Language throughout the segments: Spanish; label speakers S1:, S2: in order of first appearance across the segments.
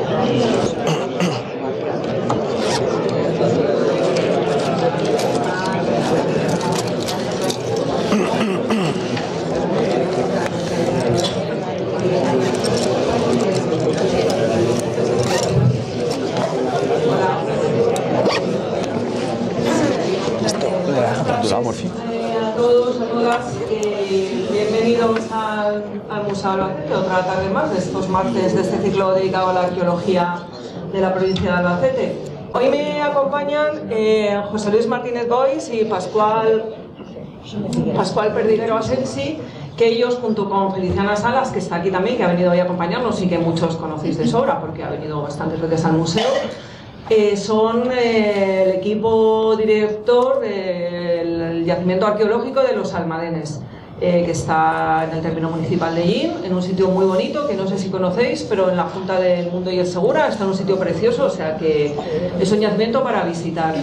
S1: A todos, a todas, bienvenidos al Museo Albacete, otra tarde más de estos martes de este ciclo dedicado a la arqueología de la provincia de Albacete. Hoy me acompañan José Luis Martínez Boix y Pascual Perdiguero Asensi, que ellos, junto con Feliciana Salas, que está aquí también, que ha venido hoy a acompañarnos y que muchos conocéis de sobra porque ha venido bastantes veces al museo, son el equipo director del yacimiento arqueológico de Los Almadenes, que está en el término municipal de Llín, en un sitio muy bonito, que no sé si conocéis, pero en la Junta del Mundo y el Segura, está en un sitio precioso, o sea que es un yacimiento para visitar.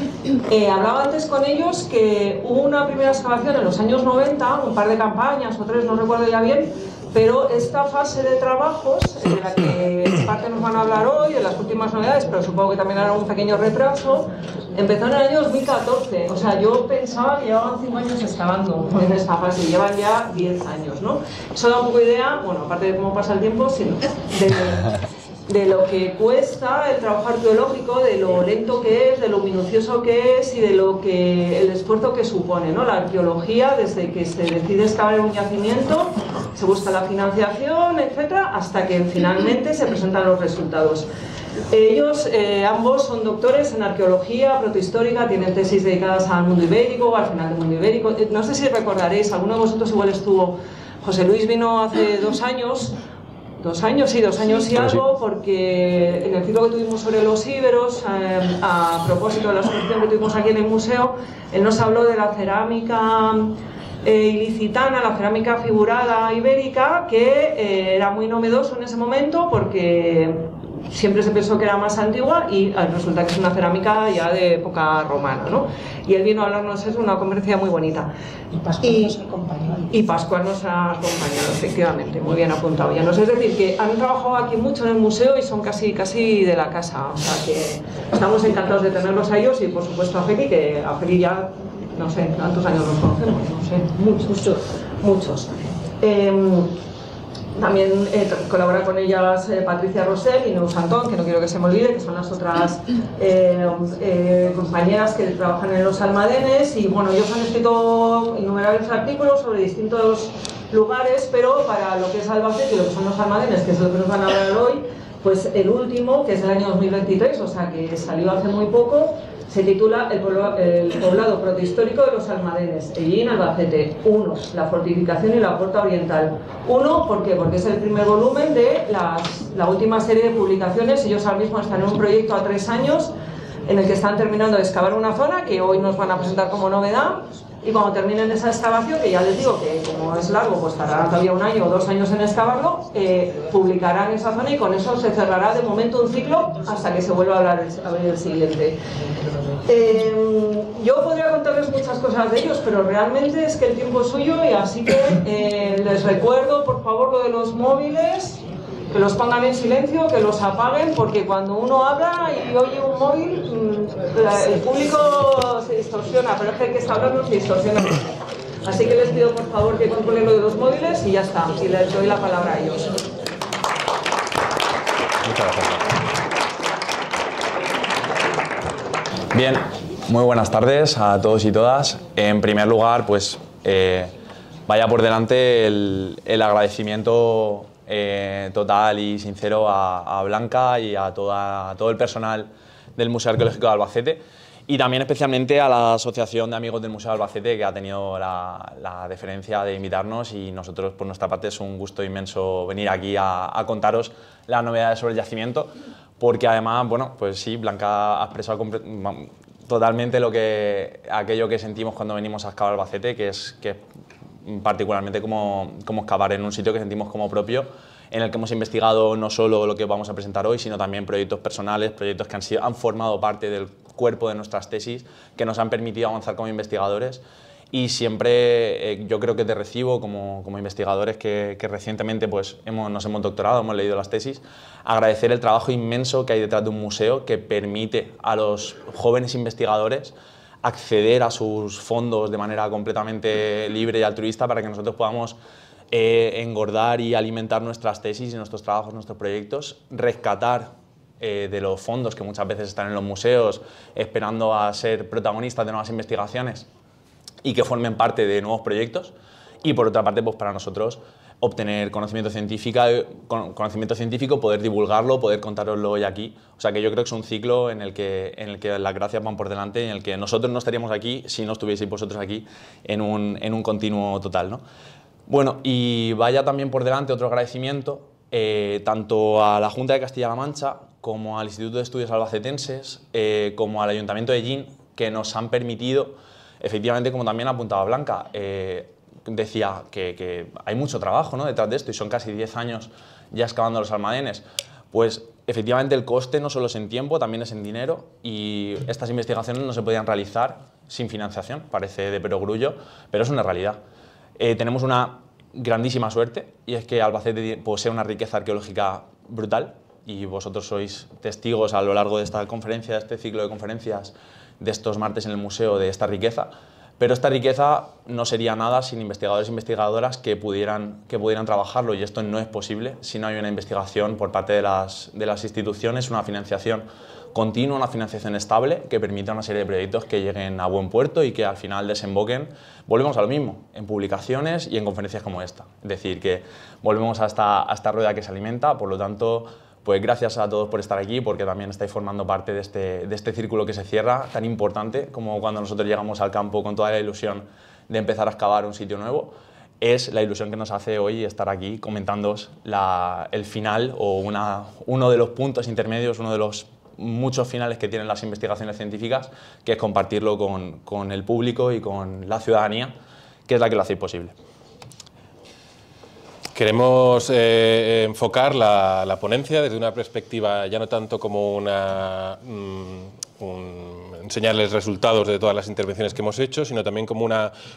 S1: Hablaba antes con ellos que hubo una primera excavación en los años 90, un par de campañas o tres, no recuerdo ya bien, pero esta fase de trabajos, de la que en parte nos van a hablar hoy, de las últimas novedades, pero supongo que también hará un pequeño retraso, empezó en el año 2014. O sea, yo pensaba que llevaban 5 años excavando en esta fase, y llevan ya 10 años, ¿no? Eso da un poco de idea, bueno, aparte de cómo pasa el tiempo, sino de lo que cuesta el trabajo arqueológico, de lo lento que es, de lo minucioso que es y de lo que el esfuerzo que supone, ¿no? La arqueología, desde que se decide excavar un yacimiento, se busca la financiación, etcétera, hasta que finalmente se presentan los resultados. Ellos ambos son doctores en arqueología protohistórica, tienen tesis dedicadas al mundo ibérico, al final del mundo ibérico. No sé si recordaréis, alguno de vosotros igual estuvo, José Luis vino hace 2 años, 2 años y algo, porque en el ciclo que tuvimos sobre los íberos, a propósito de la exposición que tuvimos aquí en el museo, él nos habló de la cerámica ilicitana, la cerámica figurada ibérica, que era muy novedoso en ese momento porque siempre se pensó que era más antigua y resulta que es una cerámica ya de época romana, ¿no? Y él vino a hablarnos, es una conferencia muy bonita. Y Pascual nos ha acompañado, efectivamente, muy bien apuntado. Ya nos es decir, que han trabajado aquí mucho en el museo y son casi de la casa, o sea que estamos encantados de tenerlos a ellos y por supuesto a Feli, que a Feli ya, no sé, ¿cuántos años nos conocemos? No sé, muchos. También colabora con ellas Patricia Rosell y Neus Antón, que no quiero que se me olvide, que son las otras compañeras que trabajan en Los Almadenes. Y bueno, ellos han escrito innumerables artículos sobre distintos lugares, pero para lo que es Albacete y lo que son Los Almadenes, que es lo que nos van a hablar hoy, pues el último, que es del año 2023, o sea que salió hace muy poco, se titula El poblado protohistórico de Los Almadenes, Llín, Albacete. 1. La fortificación y la puerta oriental. 1, ¿por qué? Porque es el primer volumen de la última serie de publicaciones. Ellos ahora mismo están en un proyecto a 3 años en el que están terminando de excavar una zona que hoy nos van a presentar como novedad. Y cuando terminen esa excavación, que ya les digo que como es largo, pues tardarán todavía 1 año o 2 años en excavarlo, publicarán esa zona y con eso se cerrará de momento un ciclo hasta que se vuelva a abrir el siguiente. Yo podría contarles muchas cosas de ellos, pero realmente es que el tiempo es suyo y así que les recuerdo, por favor, lo de los móviles, que los pongan en silencio, que los apaguen, porque cuando uno habla y oye un móvil, el público se distorsiona, pero es que el que está hablando se distorsiona. Así que les pido por favor que controlen lo de los móviles y ya está, y les doy la palabra a ellos.
S2: Muchas gracias. Bien, muy buenas tardes a todos y todas. En primer lugar, pues vaya por delante el agradecimiento total y sincero a Blanca y a todo el personal del Museo Arqueológico de Albacete y también especialmente a la Asociación de Amigos del Museo de Albacete, que ha tenido la deferencia de invitarnos, y nosotros por nuestra parte es un gusto inmenso venir aquí a contaros las novedades sobre el yacimiento, porque además, bueno, pues sí, Blanca ha expresado totalmente aquello que sentimos cuando venimos a excavar Albacete, que es particularmente como excavar en un sitio que sentimos como propio, en el que hemos investigado no solo lo que vamos a presentar hoy, sino también proyectos personales, proyectos que han formado parte del cuerpo de nuestras tesis, que nos han permitido avanzar como investigadores y siempre yo creo que te recibo como investigadores que recientemente pues, nos hemos doctorado, hemos leído las tesis, agradecer el trabajo inmenso que hay detrás de un museo que permite a los jóvenes investigadores acceder a sus fondos de manera completamente libre y altruista para que nosotros podamos engordar y alimentar nuestras tesis y nuestros trabajos, nuestros proyectos, rescatar de los fondos que muchas veces están en los museos esperando a ser protagonistas de nuevas investigaciones y que formen parte de nuevos proyectos, y por otra parte pues para nosotros obtener conocimiento científico, poder divulgarlo, poder contároslo hoy aquí. O sea que yo creo que es un ciclo en el que las gracias van por delante, en el que nosotros no estaríamos aquí si no estuvieseis vosotros aquí en un continuo total, ¿no? Bueno, y vaya también por delante otro agradecimiento tanto a la Junta de Castilla-La Mancha como al Instituto de Estudios Albacetenses, como al Ayuntamiento de Llín, que nos han permitido, efectivamente, como también apuntaba Blanca, decía que hay mucho trabajo, ¿no?, detrás de esto, y son casi 10 años ya excavando los almadenes. Pues efectivamente el coste no solo es en tiempo, también es en dinero, y estas investigaciones no se podían realizar sin financiación, parece de perogrullo, pero es una realidad. Tenemos una grandísima suerte, y es que Albacete posee una riqueza arqueológica brutal, y vosotros sois testigos a lo largo de esta conferencia, de este ciclo de conferencias, de estos martes en el museo, de esta riqueza. Pero esta riqueza no sería nada sin investigadores e investigadoras que pudieran trabajarlo, y esto no es posible si no hay una investigación por parte de las instituciones, una financiación continua, una financiación estable que permita una serie de proyectos que lleguen a buen puerto y que al final desemboquen, volvemos a lo mismo, en publicaciones y en conferencias como esta. Es decir, que volvemos a esta rueda que se alimenta. Por lo tanto, pues gracias a todos por estar aquí, porque también estáis formando parte de este círculo que se cierra, tan importante como cuando nosotros llegamos al campo con toda la ilusión de empezar a excavar un sitio nuevo. Es la ilusión que nos hace hoy estar aquí comentándoos el final o uno de los puntos intermedios, uno de los muchos finales que tienen las investigaciones científicas, que es compartirlo con el público y con la ciudadanía, que es la que lo hace posible.
S3: Queremos enfocar la ponencia desde una perspectiva ya no tanto como enseñarles resultados de todas las intervenciones que hemos hecho, sino también como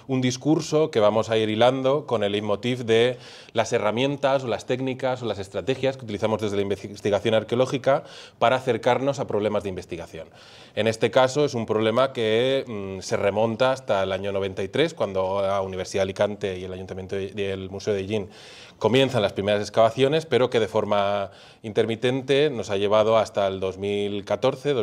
S3: un discurso que vamos a ir hilando con el leitmotiv de las herramientas o las técnicas o las estrategias que utilizamos desde la investigación arqueológica para acercarnos a problemas de investigación. En este caso es un problema que se remonta hasta el año 93, cuando la Universidad de Alicante y el Ayuntamiento y el Museo de Llín comienzan las primeras excavaciones, pero que de forma intermitente nos ha llevado hasta el 2014,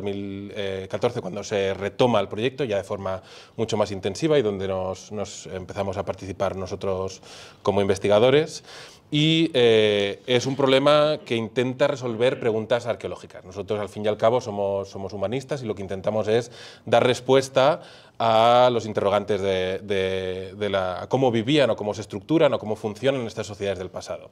S3: cuando se retoma el proyecto ya de forma mucho más intensiva y donde nos empezamos a participar nosotros como investigadores. Y es un problema que intenta resolver preguntas arqueológicas. Nosotros, al fin y al cabo, somos humanistas y lo que intentamos es dar respuesta a los interrogantes de cómo vivían o cómo se estructuran o cómo funcionan estas sociedades del pasado.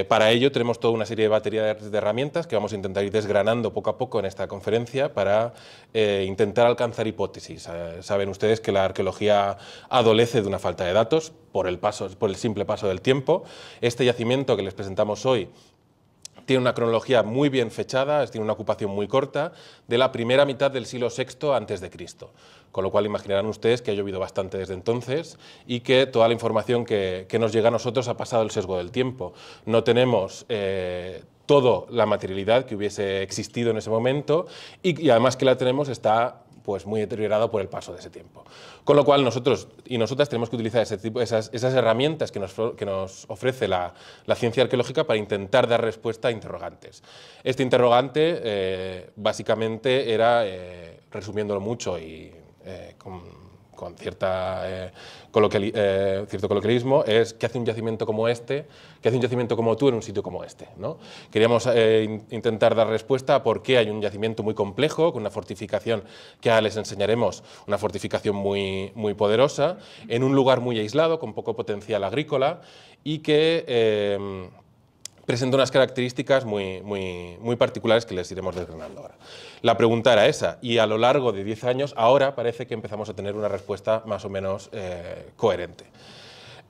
S3: Para ello tenemos toda una serie de batería de herramientas que vamos a intentar ir desgranando poco a poco en esta conferencia para intentar alcanzar hipótesis. Saben ustedes que la arqueología adolece de una falta de datos por el simple paso del tiempo. Este yacimiento que les presentamos hoy tiene una cronología muy bien fechada, tiene una ocupación muy corta, de la primera mitad del siglo VI a.C., con lo cual imaginarán ustedes que ha llovido bastante desde entonces y que toda la información que nos llega a nosotros ha pasado el sesgo del tiempo. No tenemos toda la materialidad que hubiese existido en ese momento y además que la tenemos está pues muy deteriorado por el paso de ese tiempo. Con lo cual nosotros y nosotras tenemos que utilizar esas herramientas que nos ofrece la ciencia arqueológica para intentar dar respuesta a interrogantes. Este interrogante básicamente era, resumiéndolo mucho y con cierto coloquialismo, es ¿qué hace un yacimiento como este? ¿Qué hace un yacimiento como tú en un sitio como este? ¿No? Queríamos intentar dar respuesta a por qué hay un yacimiento muy complejo, con una fortificación que ahora les enseñaremos, una fortificación muy, muy poderosa, en un lugar muy aislado, con poco potencial agrícola y que presenta unas características muy particulares que les iremos desgranando ahora. La pregunta era esa, y a lo largo de 10 años, ahora parece que empezamos a tener una respuesta más o menos coherente.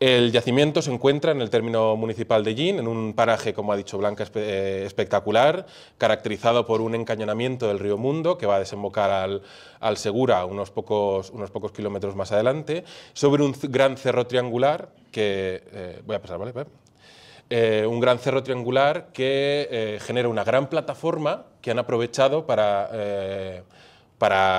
S3: El yacimiento se encuentra en el término municipal de Llín, en un paraje, como ha dicho Blanca, espectacular, caracterizado por un encañonamiento del río Mundo que va a desembocar al Segura unos pocos kilómetros más adelante, sobre un gran cerro triangular que... voy a pasar, ¿vale? Un gran cerro triangular que genera una gran plataforma que han aprovechado para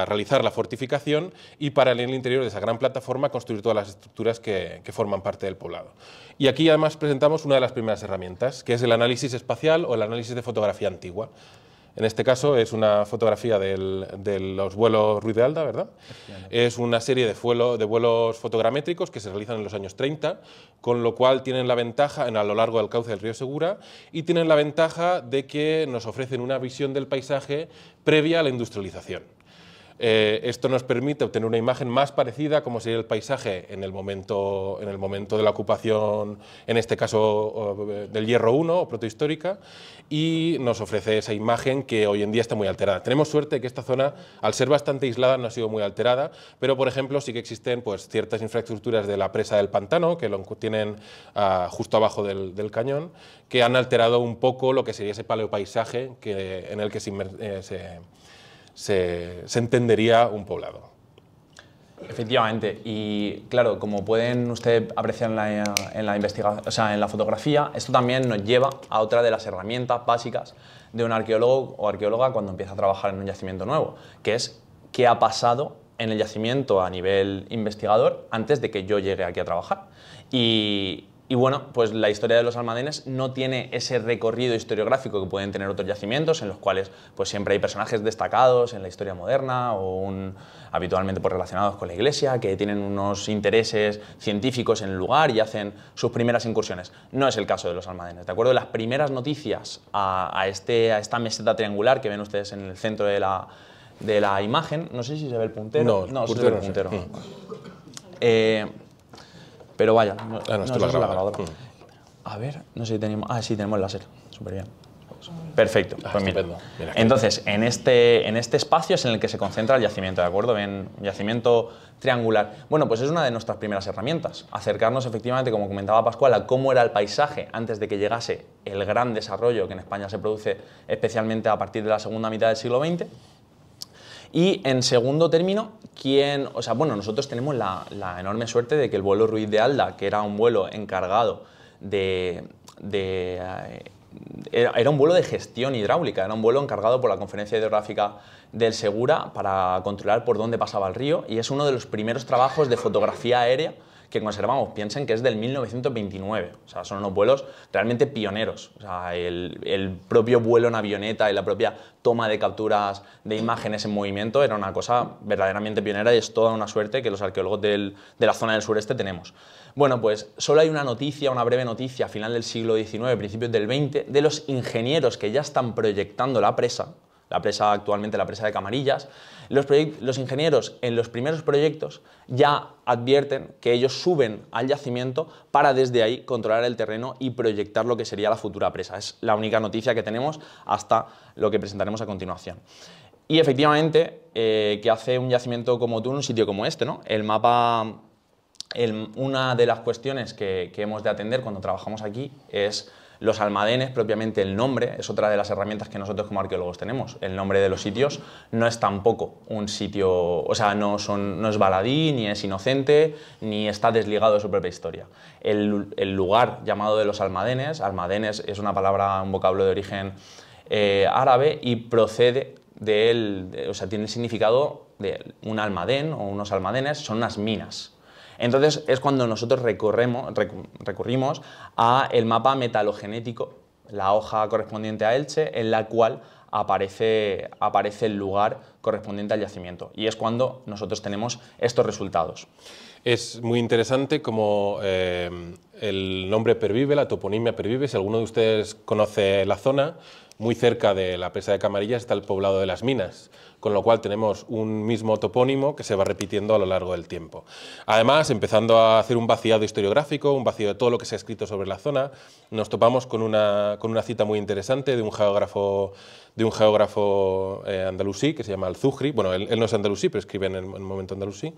S3: realizar la fortificación y para en el interior de esa gran plataforma construir todas las estructuras que forman parte del poblado. Y aquí además presentamos una de las primeras herramientas, que es el análisis espacial o el análisis de fotografía antigua. En este caso es una fotografía de los vuelos Ruiz de Alda, ¿verdad? Es una serie de vuelos fotogramétricos que se realizan en los años 30, con lo cual tienen la ventaja a lo largo del cauce del río Segura y tienen la ventaja de que nos ofrecen una visión del paisaje previa a la industrialización. Esto nos permite obtener una imagen más parecida a cómo sería el paisaje en el momento de la ocupación, en este caso del Hierro I o protohistórica, y nos ofrece esa imagen que hoy en día está muy alterada. Tenemos suerte de que esta zona, al ser bastante aislada, no ha sido muy alterada, pero por ejemplo sí que existen pues, ciertas infraestructuras de la presa del Pantano, que lo tienen justo abajo del cañón, que han alterado un poco lo que sería ese paleopaisaje en el que se entendería un poblado.
S2: Efectivamente, y claro, como pueden ustedes apreciar en la investigación, o sea, en la fotografía, esto también nos lleva a otra de las herramientas básicas de un arqueólogo o arqueóloga cuando empieza a trabajar en un yacimiento nuevo, que es qué ha pasado en el yacimiento a nivel investigador antes de que yo llegue aquí a trabajar. Y bueno, pues la historia de los almadenes no tiene ese recorrido historiográfico que pueden tener otros yacimientos en los cuales pues siempre hay personajes destacados en la historia moderna o habitualmente pues, relacionados con la iglesia que tienen unos intereses científicos en el lugar y hacen sus primeras incursiones. No es el caso de los almadenes, ¿de acuerdo? Las primeras noticias a esta meseta triangular que ven ustedes en el centro de la imagen, no sé si se ve el puntero. No, se ve el puntero. Pero vaya, no es la grabadora. A ver, no sé si tenemos... Ah, sí, tenemos el láser. Súper bien. Perfecto. Pues mira. Entonces, en este espacio es en el que se concentra el yacimiento, ¿de acuerdo? Ven, yacimiento triangular. Bueno, pues es una de nuestras primeras herramientas. Acercarnos, efectivamente, como comentaba Pascual, a cómo era el paisaje antes de que llegase el gran desarrollo que en España se produce especialmente a partir de la segunda mitad del siglo XX. Y en segundo término, nosotros tenemos la enorme suerte de que el vuelo Ruiz de Alda, que era un vuelo encargado era un vuelo de gestión hidráulica, era un vuelo encargado por la Conferencia Hidrográfica del Segura para controlar por dónde pasaba el río y es uno de los primeros trabajos de fotografía aérea que conservamos. Piensen que es del 1929, o sea, son unos vuelos realmente pioneros. O sea, el propio vuelo en avioneta y la propia toma de capturas de imágenes en movimiento era una cosa verdaderamente pionera y es toda una suerte que los arqueólogos de la zona del sureste tenemos. Bueno, pues solo hay una breve noticia a final del siglo XIX, principios del XX, de los ingenieros que ya están proyectando la presa actualmente la presa de Camarillas. Los ingenieros en los primeros proyectos ya advierten que ellos suben al yacimiento para desde ahí controlar el terreno y proyectar lo que sería la futura presa. Es la única noticia que tenemos hasta lo que presentaremos a continuación. Y efectivamente, ¿qué hace un yacimiento como Thun, un sitio como este, ¿no? El mapa, una de las cuestiones que hemos de atender cuando trabajamos aquí es los almadenes, propiamente el nombre, es otra de las herramientas que nosotros como arqueólogos tenemos. El nombre de los sitios no es tampoco un sitio, o sea, no es baladí, ni es inocente, ni está desligado de su propia historia. El lugar llamado de los almadenes es una palabra, un vocablo de origen árabe y procede tiene el significado de un almadén o unos almadenes, son unas minas. Entonces es cuando nosotros recurrimos a el mapa metalogenético, la hoja correspondiente a Elche, en la cual aparece el lugar correspondiente al yacimiento. Y es cuando nosotros tenemos estos resultados.
S3: Es muy interesante cómo el nombre pervive, la toponimia pervive. Si alguno de ustedes conoce la zona, muy cerca de la presa de Camarillas está el poblado de las Minas, con lo cual tenemos un mismo topónimo que se va repitiendo a lo largo del tiempo. Además, empezando a hacer un vaciado historiográfico, un vacío de todo lo que se ha escrito sobre la zona, nos topamos con una cita muy interesante de un geógrafo andalusí que se llama Al-Zuhri. Bueno, él no es andalusí, pero escribe en el momento andalusí.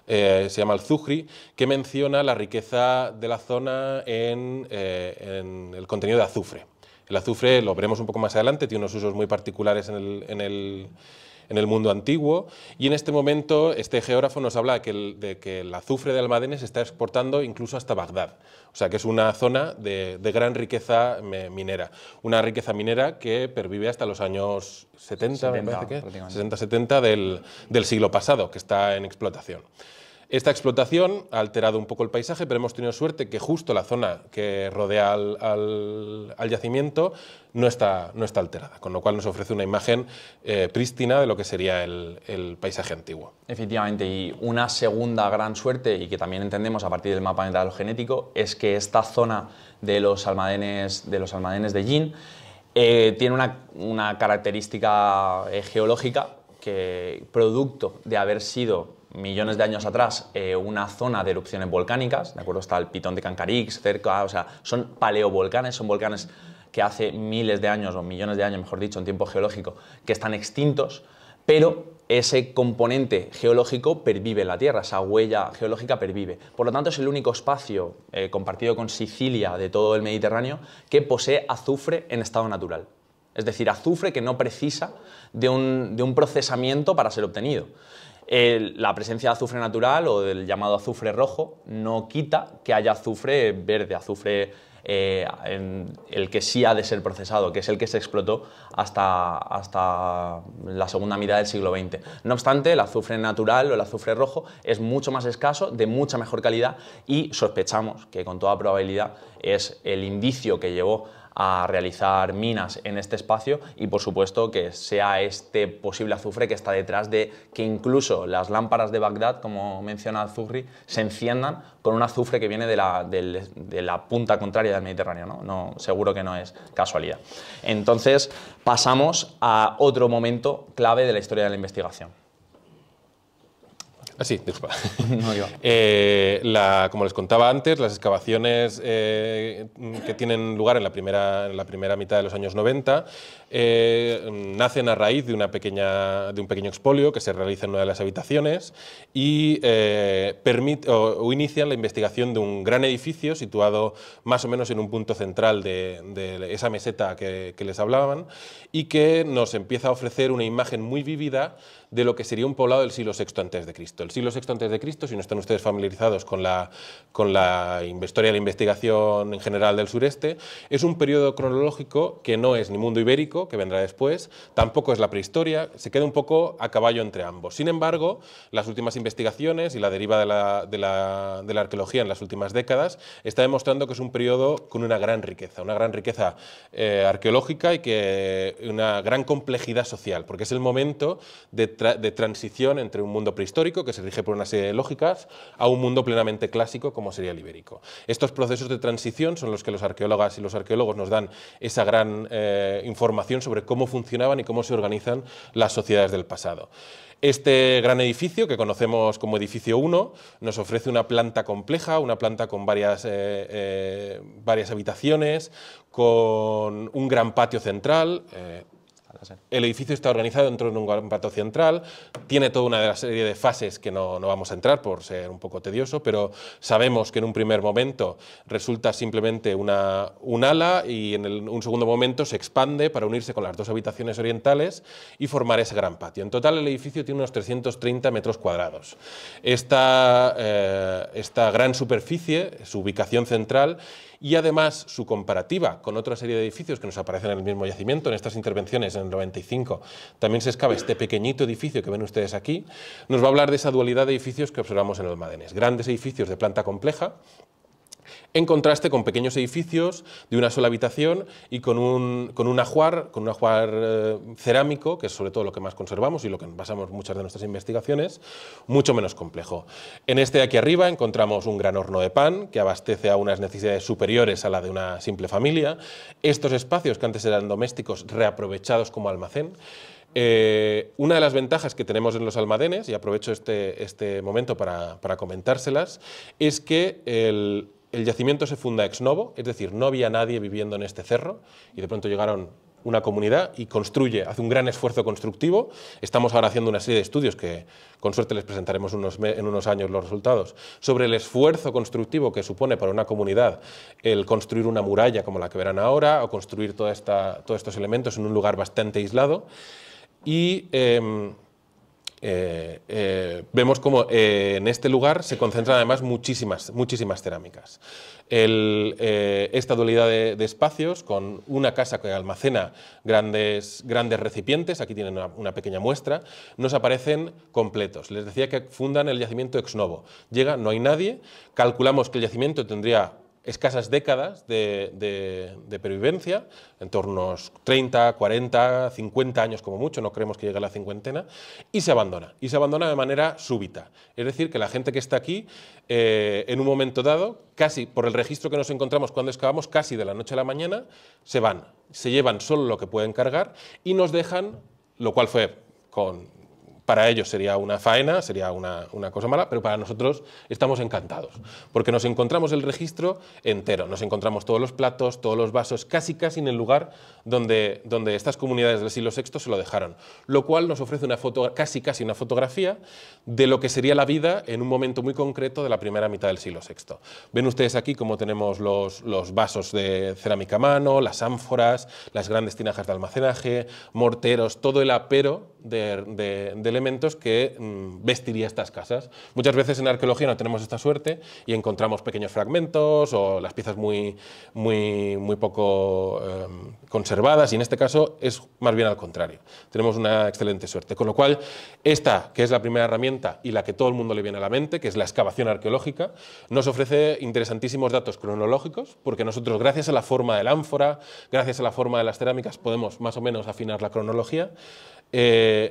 S3: se llama el Zuhri, que menciona la riqueza de la zona en el contenido de azufre. El azufre, lo veremos un poco más adelante, tiene unos usos muy particulares en el mundo antiguo, y en este momento este geógrafo nos habla de que el azufre de Almadén se está exportando incluso hasta Bagdad, o sea que es una zona de gran riqueza minera, una riqueza minera que pervive hasta los años 70 me parece que 60-70 del siglo pasado, que está en explotación. Esta explotación ha alterado un poco el paisaje, pero hemos tenido suerte que justo la zona que rodea al yacimiento no está alterada, con lo cual nos ofrece una imagen prístina de lo que sería el paisaje antiguo.
S2: Efectivamente, y una segunda gran suerte, y que también entendemos a partir del mapa metalogenético, es que esta zona de los almadenes de Yin tiene una característica geológica que, producto de haber sido millones de años atrás una zona de erupciones volcánicas, ¿de acuerdo? Está el Pitón de Cancarix cerca, o sea, son paleovolcanes, son volcanes que hace miles de años, o millones de años, mejor dicho, en tiempo geológico, que están extintos, pero ese componente geológico pervive en la Tierra, esa huella geológica pervive. Por lo tanto, es el único espacio compartido con Sicilia de todo el Mediterráneo que posee azufre en estado natural. Es decir, azufre que no precisa de un procesamiento para ser obtenido. La presencia de azufre natural o del llamado azufre rojo no quita que haya azufre verde, azufre el que sí ha de ser procesado, que es el que se explotó hasta la segunda mitad del siglo XX. No obstante, el azufre natural o el azufre rojo es mucho más escaso, de mucha mejor calidad, y sospechamos que con toda probabilidad es el indicio que llevó a realizar minas en este espacio, y por supuesto que sea este posible azufre que está detrás de que incluso las lámparas de Bagdad, como menciona Zuhri, se enciendan con un azufre que viene de la punta contraria del Mediterráneo, ¿no? No, seguro que no es casualidad. Entonces pasamos a otro momento clave de la historia de la investigación.
S3: Sí, disculpa.
S2: No,
S3: como les contaba antes, las excavaciones que tienen lugar en la primera mitad de los años 90 nacen a raíz de un pequeño expolio que se realiza en una de las habitaciones y inician la investigación de un gran edificio situado más o menos en un punto central de esa meseta que les hablaban, y que nos empieza a ofrecer una imagen muy vívida de lo que sería un poblado del siglo VI a.C. El siglo VI a.C., si no están ustedes familiarizados con la historia de la investigación en general del sureste, es un periodo cronológico que no es ni mundo ibérico, que vendrá después, tampoco es la prehistoria, se queda un poco a caballo entre ambos. Sin embargo, las últimas investigaciones y la deriva de la arqueología en las últimas décadas está demostrando que es un periodo con una gran riqueza arqueológica y una gran complejidad social, porque es el momento de transición entre un mundo prehistórico, que se rige por una serie de lógicas, a un mundo plenamente clásico, como sería el ibérico. Estos procesos de transición son los que las arqueólogas y los arqueólogos nos dan esa gran información sobre cómo funcionaban y cómo se organizan las sociedades del pasado. Este gran edificio, que conocemos como edificio 1, nos ofrece una planta compleja, una planta con varias habitaciones, con un gran patio central. El edificio está organizado dentro de un gran patio central, tiene toda una serie de fases que no vamos a entrar por ser un poco tedioso, pero sabemos que en un primer momento resulta simplemente un ala, y en un segundo momento se expande para unirse con las dos habitaciones orientales y formar ese gran patio. En total el edificio tiene unos 330 metros cuadrados. Esta gran superficie, su ubicación central y además su comparativa con otra serie de edificios que nos aparecen en el mismo yacimiento. En estas intervenciones, en el 95, también se excava este pequeñito edificio que ven ustedes aquí. Nos va a hablar de esa dualidad de edificios que observamos en Almadenes. Grandes edificios de planta compleja, en contraste con pequeños edificios de una sola habitación y con un ajuar cerámico, que es sobre todo lo que más conservamos y lo que basamos muchas de nuestras investigaciones, mucho menos complejo. En este de aquí arriba encontramos un gran horno de pan que abastece a unas necesidades superiores a la de una simple familia. Estos espacios que antes eran domésticos, reaprovechados como almacén. Una de las ventajas que tenemos en los almadenes, y aprovecho este momento para comentárselas, es que el yacimiento se funda ex novo, es decir, no había nadie viviendo en este cerro y de pronto llegaron una comunidad y construye, hace un gran esfuerzo constructivo. Estamos ahora haciendo una serie de estudios que con suerte les presentaremos en unos años los resultados, sobre el esfuerzo constructivo que supone para una comunidad el construir una muralla como la que verán ahora o construir todos estos elementos en un lugar bastante aislado. Y vemos como en este lugar se concentran además muchísimas cerámicas. Esta dualidad de espacios, con una casa que almacena grandes recipientes, aquí tienen una pequeña muestra, nos aparecen completos. Les decía que fundan el yacimiento ex novo. Llega, no hay nadie, calculamos que el yacimiento tendría escasas décadas de pervivencia, en torno a unos 30, 40, 50 años como mucho, no creemos que llegue a la cincuentena, y se abandona de manera súbita. Es decir, que la gente que está aquí, en un momento dado, casi por el registro que nos encontramos cuando excavamos, casi de la noche a la mañana, se van, se llevan solo lo que pueden cargar y nos dejan, lo cual fue para ellos sería una faena, sería una cosa mala, pero para nosotros estamos encantados, porque nos encontramos el registro entero, nos encontramos todos los platos, todos los vasos, casi en el lugar donde estas comunidades del siglo VI se lo dejaron, lo cual nos ofrece casi una fotografía de lo que sería la vida en un momento muy concreto de la primera mitad del siglo VI. Ven ustedes aquí cómo tenemos los vasos de cerámica a mano, las ánforas, las grandes tinajas de almacenaje, morteros, todo el apero de elementos que vestiría estas casas. Muchas veces en arqueología no tenemos esta suerte y encontramos pequeños fragmentos o las piezas muy poco conservadas, y en este caso es más bien al contrario. Tenemos una excelente suerte. Con lo cual, esta, que es la primera herramienta y la que todo el mundo le viene a la mente, que es la excavación arqueológica, nos ofrece interesantísimos datos cronológicos, porque nosotros, gracias a la forma del ánfora, gracias a la forma de las cerámicas, podemos más o menos afinar la cronología.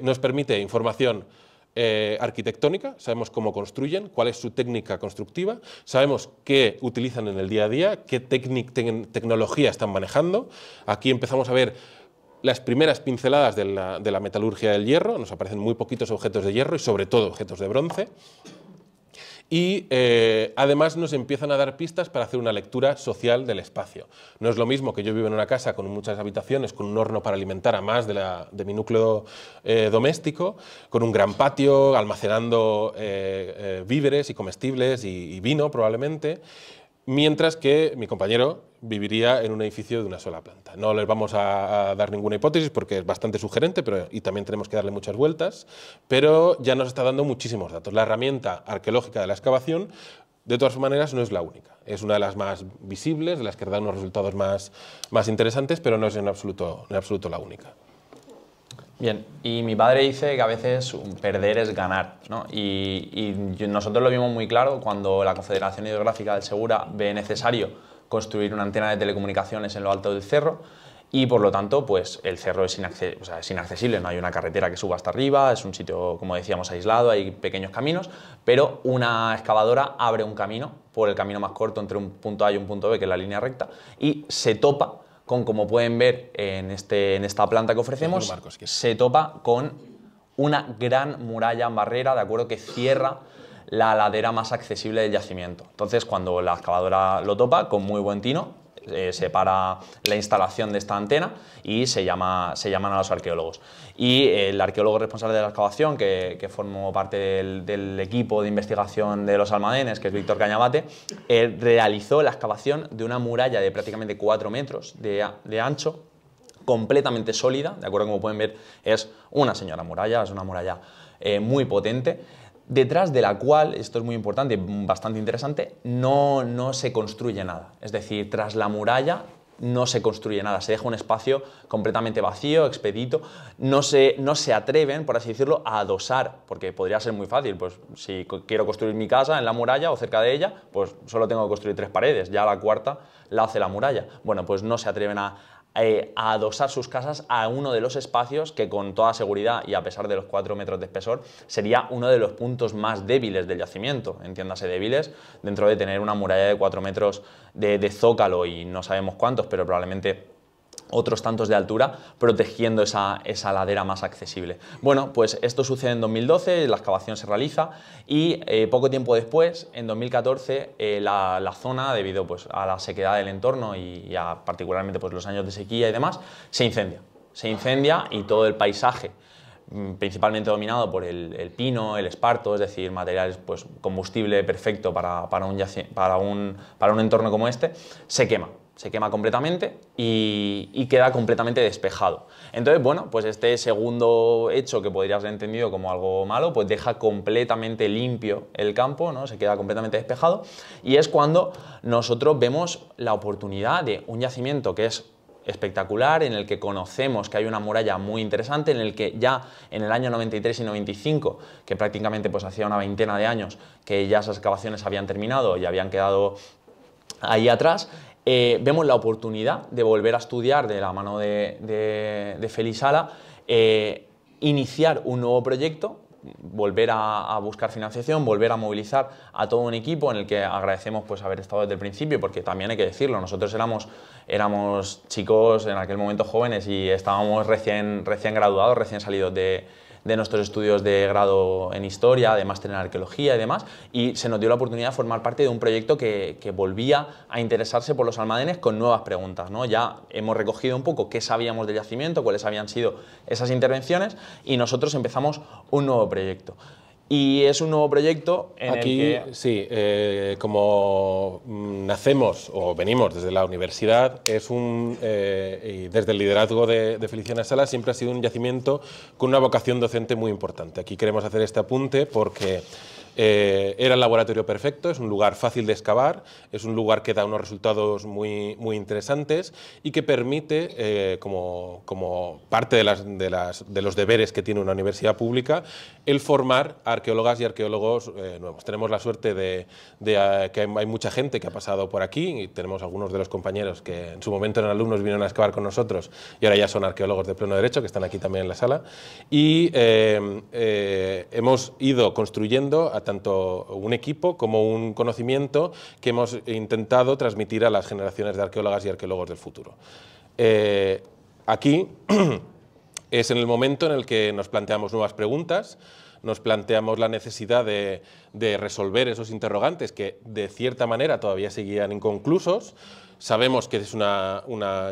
S3: Nos permite información arquitectónica, sabemos cómo construyen, cuál es su técnica constructiva, sabemos qué utilizan en el día a día, qué tecnología están manejando. Aquí empezamos a ver las primeras pinceladas de la metalurgia del hierro, nos aparecen muy poquitos objetos de hierro y sobre todo objetos de bronce. Y además nos empiezan a dar pistas para hacer una lectura social del espacio. No es lo mismo que yo vivo en una casa con muchas habitaciones, con un horno para alimentar a más de mi núcleo doméstico, con un gran patio, almacenando víveres y comestibles y vino probablemente, mientras que mi compañero viviría en un edificio de una sola planta. No les vamos a dar ninguna hipótesis porque es bastante sugerente y también tenemos que darle muchas vueltas, pero ya nos está dando muchísimos datos. La herramienta arqueológica de la excavación, de todas maneras, no es la única. Es una de las más visibles, de las que dan unos resultados más interesantes, pero no es en absoluto la única.
S2: Bien, y mi padre dice que a veces perder es ganar, ¿no? Y nosotros lo vimos muy claro cuando la Confederación Hidrográfica del Segura ve necesario construir una antena de telecomunicaciones en lo alto del cerro y por lo tanto pues el cerro es inaccesible, no hay una carretera que suba hasta arriba, es un sitio, como decíamos, aislado, hay pequeños caminos, pero una excavadora abre un camino por el camino más corto entre un punto A y un punto B, que es la línea recta, y se topa con, como pueden ver en esta planta que ofrecemos, se topa con una gran muralla en barrera, de acuerdo, que cierra la ladera más accesible del yacimiento. Entonces, cuando la excavadora lo topa, con muy buen tino, separa la instalación de esta antena y se llaman a los arqueólogos. Y el arqueólogo responsable de la excavación, que formó parte del equipo de investigación de los almadenes, que es Víctor Cañabate, realizó la excavación de una muralla de prácticamente 4 metros de ancho, completamente sólida, de acuerdo, como pueden ver, es una señora muralla, es una muralla muy potente, detrás de la cual, esto es muy importante y bastante interesante, no se construye nada. Es decir, tras la muralla no se construye nada, se deja un espacio completamente vacío, expedito, no se atreven, por así decirlo, a adosar, porque podría ser muy fácil, pues si quiero construir mi casa en la muralla o cerca de ella, pues solo tengo que construir 3 paredes, ya la cuarta la hace la muralla. Bueno, pues no se atreven a adosar sus casas a uno de los espacios que con toda seguridad y a pesar de los 4 metros de espesor sería uno de los puntos más débiles del yacimiento, entiéndase débiles, dentro de tener una muralla de 4 metros de zócalo y no sabemos cuántos, pero probablemente otros tantos de altura, protegiendo esa ladera más accesible. Bueno, pues esto sucede en 2012, la excavación se realiza y poco tiempo después, en 2014, la zona, debido pues, a la sequedad del entorno y a particularmente pues, los años de sequía y demás, se incendia. Se incendia y todo el paisaje, principalmente dominado por el pino, el esparto, es decir, materiales, pues, combustible perfecto para un entorno como este, se quema completamente y queda completamente despejado. Entonces, bueno, pues este segundo hecho que podrías haber entendido como algo malo, pues deja completamente limpio el campo, ¿no? Se queda completamente despejado y es cuando nosotros vemos la oportunidad de un yacimiento que es espectacular, en el que conocemos que hay una muralla muy interesante, en el que ya en el año 93 y 95, que prácticamente pues hacía una veintena de años que ya esas excavaciones habían terminado y habían quedado ahí atrás, vemos la oportunidad de volver a estudiar de la mano de Félix Sala, iniciar un nuevo proyecto, volver a buscar financiación, volver a movilizar a todo un equipo en el que agradecemos pues, haber estado desde el principio, porque también hay que decirlo, nosotros éramos chicos en aquel momento jóvenes y estábamos recién graduados, recién salidos de nuestros estudios de grado en Historia, de máster en Arqueología y demás, y se nos dio la oportunidad de formar parte de un proyecto que volvía a interesarse por los almadenes con nuevas preguntas, ¿no? Ya hemos recogido un poco qué sabíamos del yacimiento, cuáles habían sido esas intervenciones, y nosotros empezamos un nuevo proyecto. Y es un nuevo proyecto en
S3: aquí,
S2: el que...
S3: sí, como nacemos o venimos desde la universidad, y desde el liderazgo de Feliciana Sala siempre ha sido un yacimiento con una vocación docente muy importante. Aquí queremos hacer este apunte porque era el laboratorio perfecto, es un lugar fácil de excavar, es un lugar que da unos resultados muy interesantes y que permite, como parte de los deberes que tiene una universidad pública, el formar arqueólogas y arqueólogos nuevos. Tenemos la suerte de que hay mucha gente que ha pasado por aquí y tenemos algunos de los compañeros que en su momento eran alumnos, vinieron a excavar con nosotros y ahora ya son arqueólogos de pleno derecho, que están aquí también en la sala, y hemos ido construyendo tanto un equipo como un conocimiento que hemos intentado transmitir a las generaciones de arqueólogas y arqueólogos del futuro. Aquí es en el momento en el que nos planteamos nuevas preguntas, nos planteamos la necesidad de resolver esos interrogantes que de cierta manera todavía seguían inconclusos. Sabemos que es un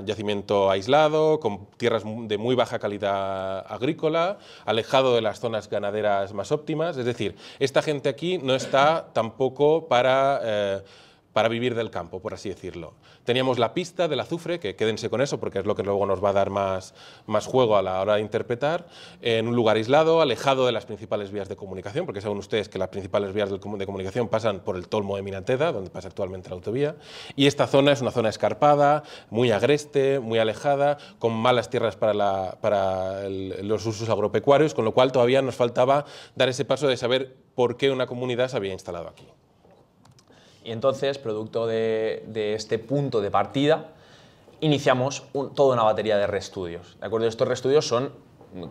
S3: yacimiento aislado, con tierras de muy baja calidad agrícola, alejado de las zonas ganaderas más óptimas. Es decir, esta gente aquí no está tampoco para vivir del campo, por así decirlo. Teníamos la pista del azufre, que quédense con eso porque es lo que luego nos va a dar más juego a la hora de interpretar, en un lugar aislado, alejado de las principales vías de comunicación, porque saben ustedes que las principales vías de comunicación pasan por el Tolmo de Minateda, donde pasa actualmente la autovía, y esta zona es una zona escarpada, muy agreste, muy alejada, con malas tierras para los usos agropecuarios, con lo cual todavía nos faltaba dar ese paso de saber por qué una comunidad se había instalado aquí.
S2: Y entonces, producto de este punto de partida, iniciamos toda una batería de reestudios. ¿De acuerdo? Estos reestudios son,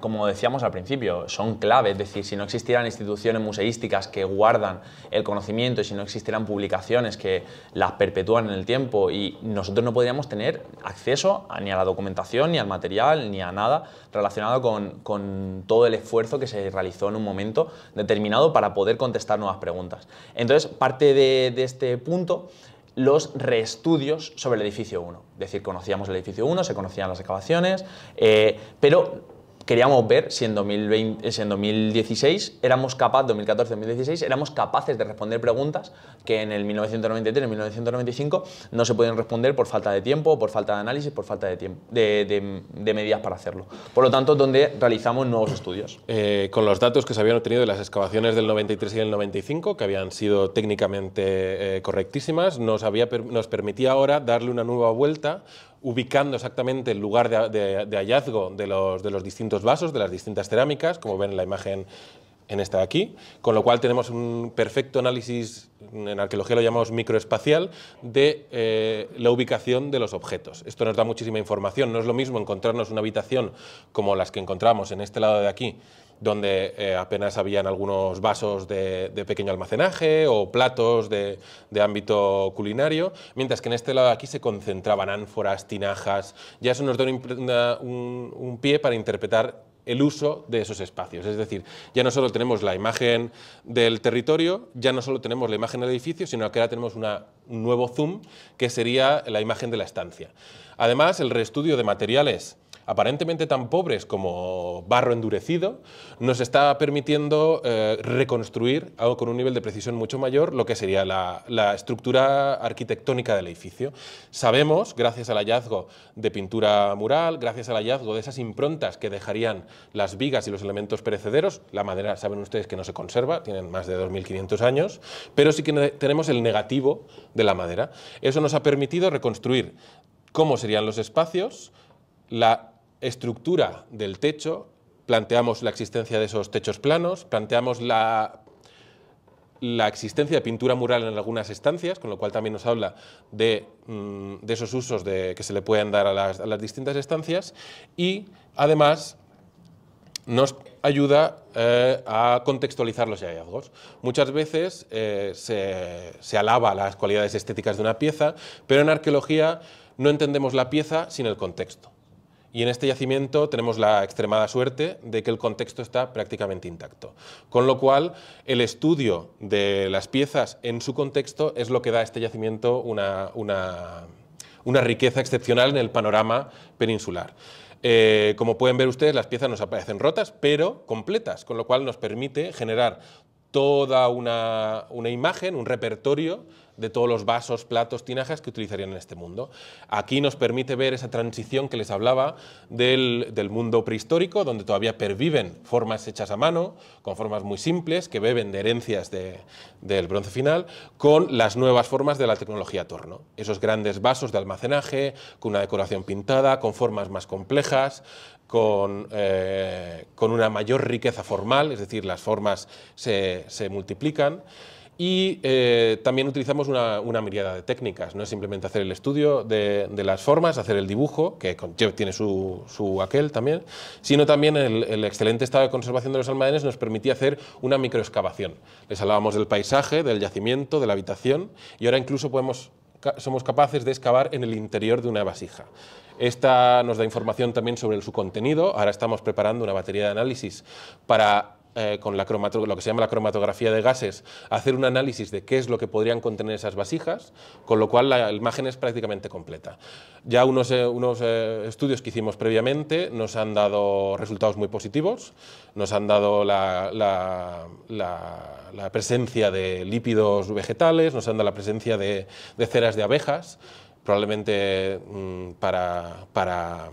S2: como decíamos al principio, son clave. Es decir, si no existieran instituciones museísticas que guardan el conocimiento y si no existieran publicaciones que las perpetúan en el tiempo, y nosotros no podríamos tener acceso ni a la documentación, ni al material, ni a nada relacionado con todo el esfuerzo que se realizó en un momento determinado para poder contestar nuevas preguntas. Entonces, parte de este punto, los reestudios sobre el edificio 1. Es decir, conocíamos el edificio 1, se conocían las excavaciones, pero queríamos ver si en 2016 éramos capaces, 2014-2016, éramos capaces de responder preguntas que en el 1993, en 1995 no se podían responder por falta de tiempo, por falta de análisis, por falta de medidas para hacerlo. Por lo tanto, donde realizamos nuevos estudios.
S3: Con los datos que se habían obtenido de las excavaciones del 93 y del 95, que habían sido técnicamente correctísimas, nos permitía ahora darle una nueva vuelta, ubicando exactamente el lugar de hallazgo de los distintos vasos, de las distintas cerámicas, como ven en la imagen en esta de aquí, con lo cual tenemos un perfecto análisis, en arqueología lo llamamos microespacial, de la ubicación de los objetos. Esto nos da muchísima información, no es lo mismo encontrarnos una habitación como las que encontramos en este lado de aquí, donde apenas habían algunos vasos de pequeño almacenaje o platos de ámbito culinario, mientras que en este lado de aquí se concentraban ánforas, tinajas. Ya eso nos da un pie para interpretar el uso de esos espacios. Es decir, ya no solo tenemos la imagen del territorio, ya no solo tenemos la imagen del edificio, sino que ahora tenemos un nuevo zoom, que sería la imagen de la estancia. Además, el reestudio de materiales aparentemente tan pobres como barro endurecido, nos está permitiendo reconstruir algo con un nivel de precisión mucho mayor, lo que sería la estructura arquitectónica del edificio. Sabemos, gracias al hallazgo de pintura mural, gracias al hallazgo de esas improntas que dejarían las vigas y los elementos perecederos, la madera, saben ustedes que no se conserva, tienen más de 2500 años, pero sí que tenemos el negativo de la madera. Eso nos ha permitido reconstruir cómo serían los espacios, la estructura del techo, planteamos la existencia de esos techos planos, planteamos la existencia de pintura mural en algunas estancias, con lo cual también nos habla de esos usos que se le pueden dar a las distintas estancias, y además nos ayuda a contextualizar los hallazgos. Muchas veces se alaba las cualidades estéticas de una pieza, pero en arqueología no entendemos la pieza sin el contexto. Y en este yacimiento tenemos la extremada suerte de que el contexto está prácticamente intacto. Con lo cual, el estudio de las piezas en su contexto es lo que da a este yacimiento una riqueza excepcional en el panorama peninsular. Como pueden ver ustedes, las piezas nos aparecen rotas, pero completas, con lo cual nos permite generar toda una imagen, un repertorio de todos los vasos, platos, tinajas que utilizarían en este mundo. Aquí nos permite ver esa transición que les hablaba del mundo prehistórico, donde todavía perviven formas hechas a mano, con formas muy simples, que beben de herencias del bronce final, con las nuevas formas de la tecnología torno. Esos grandes vasos de almacenaje, con una decoración pintada, con formas más complejas, con una mayor riqueza formal, es decir, las formas se multiplican. Y también utilizamos una miríada de técnicas, no es simplemente hacer el estudio de las formas, hacer el dibujo, que tiene su aquel también, sino también el excelente estado de conservación de los almacenes nos permitía hacer una microexcavación. Les hablábamos del paisaje, del yacimiento, de la habitación, y ahora incluso somos capaces de excavar en el interior de una vasija. Esta nos da información también sobre su contenido. Ahora estamos preparando una batería de análisis para con lo que se llama la cromatografía de gases, hacer un análisis de qué es lo que podrían contener esas vasijas, con lo cual la imagen es prácticamente completa. Ya unos estudios que hicimos previamente nos han dado resultados muy positivos, nos han dado la presencia de lípidos vegetales, nos han dado la presencia de ceras de abejas, probablemente para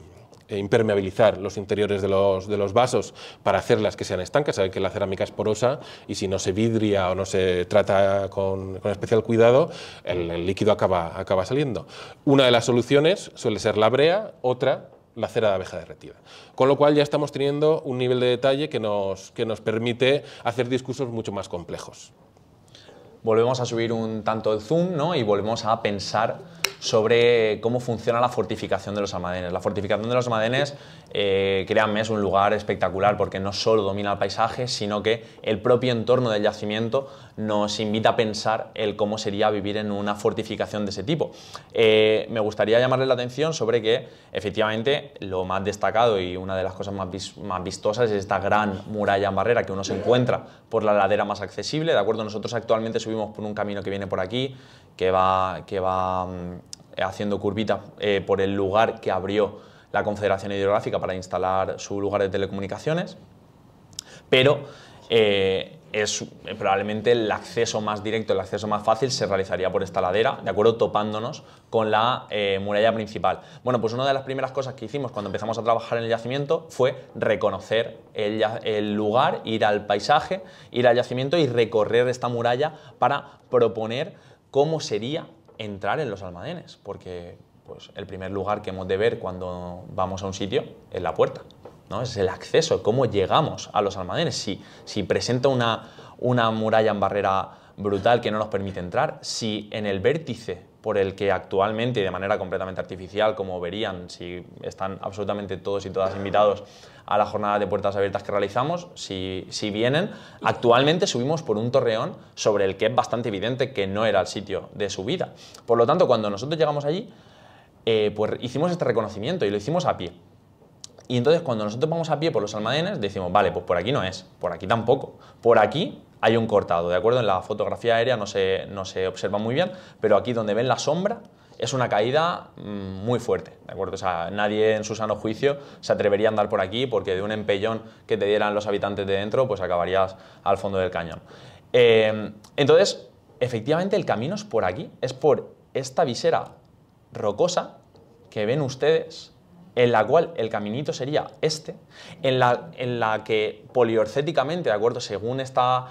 S3: impermeabilizar los interiores de los vasos para hacerlas que sean estancas. Saben que la cerámica es porosa y si no se vidria o no se trata con especial cuidado, el líquido acaba saliendo. Una de las soluciones suele ser la brea, otra la cera de abeja derretida. Con lo cual ya estamos teniendo un nivel de detalle que nos permite hacer discursos mucho más complejos.
S2: Volvemos a subir un tanto el zoom, ¿no? Y volvemos a pensar sobre cómo funciona la fortificación de los almacenes. La fortificación de los almacenes, créanme, es un lugar espectacular porque no solo domina el paisaje, sino que el propio entorno del yacimiento nos invita a pensar el cómo sería vivir en una fortificación de ese tipo. Me gustaría llamarles la atención sobre que, efectivamente, lo más destacado y una de las cosas más vistosas es esta gran muralla en barrera que uno se encuentra por la ladera más accesible, ¿de acuerdo? Nosotros actualmente subimos por un camino que viene por aquí, que va haciendo curvita por el lugar que abrió la Confederación Hidrográfica para instalar su lugar de telecomunicaciones, pero es probablemente el acceso más directo, el acceso más fácil se realizaría por esta ladera, ¿de acuerdo? Topándonos con la muralla principal. Bueno, pues una de las primeras cosas que hicimos cuando empezamos a trabajar en el yacimiento fue reconocer el lugar, ir al paisaje, ir al yacimiento y recorrer esta muralla para proponer cómo sería entrar en los almacenes, porque pues, el primer lugar que hemos de ver cuando vamos a un sitio es la puerta, ¿no? Es el acceso, cómo llegamos a los almacenes. Si presenta una muralla en barrera brutal que no nos permite entrar, si en el vértice por el que actualmente, y de manera completamente artificial, como verían si están absolutamente todos y todas invitados a la jornada de puertas abiertas que realizamos, si vienen, actualmente subimos por un torreón sobre el que es bastante evidente que no era el sitio de subida. Por lo tanto, cuando nosotros llegamos allí, pues hicimos este reconocimiento y lo hicimos a pie. Y entonces cuando nosotros vamos a pie por los almadenes, decimos, vale, pues por aquí no es, por aquí tampoco, por aquí hay un cortado, ¿de acuerdo? En la fotografía aérea no se observa muy bien, pero aquí donde ven la sombra es una caída muy fuerte, ¿de acuerdo? O sea, nadie en su sano juicio se atrevería a andar por aquí porque de un empellón que te dieran los habitantes de dentro, pues acabarías al fondo del cañón. Entonces, efectivamente el camino es por aquí, es por esta visera rocosa que ven ustedes, en la cual el caminito sería este, en la que poliorcéticamente, ¿de acuerdo? Según esta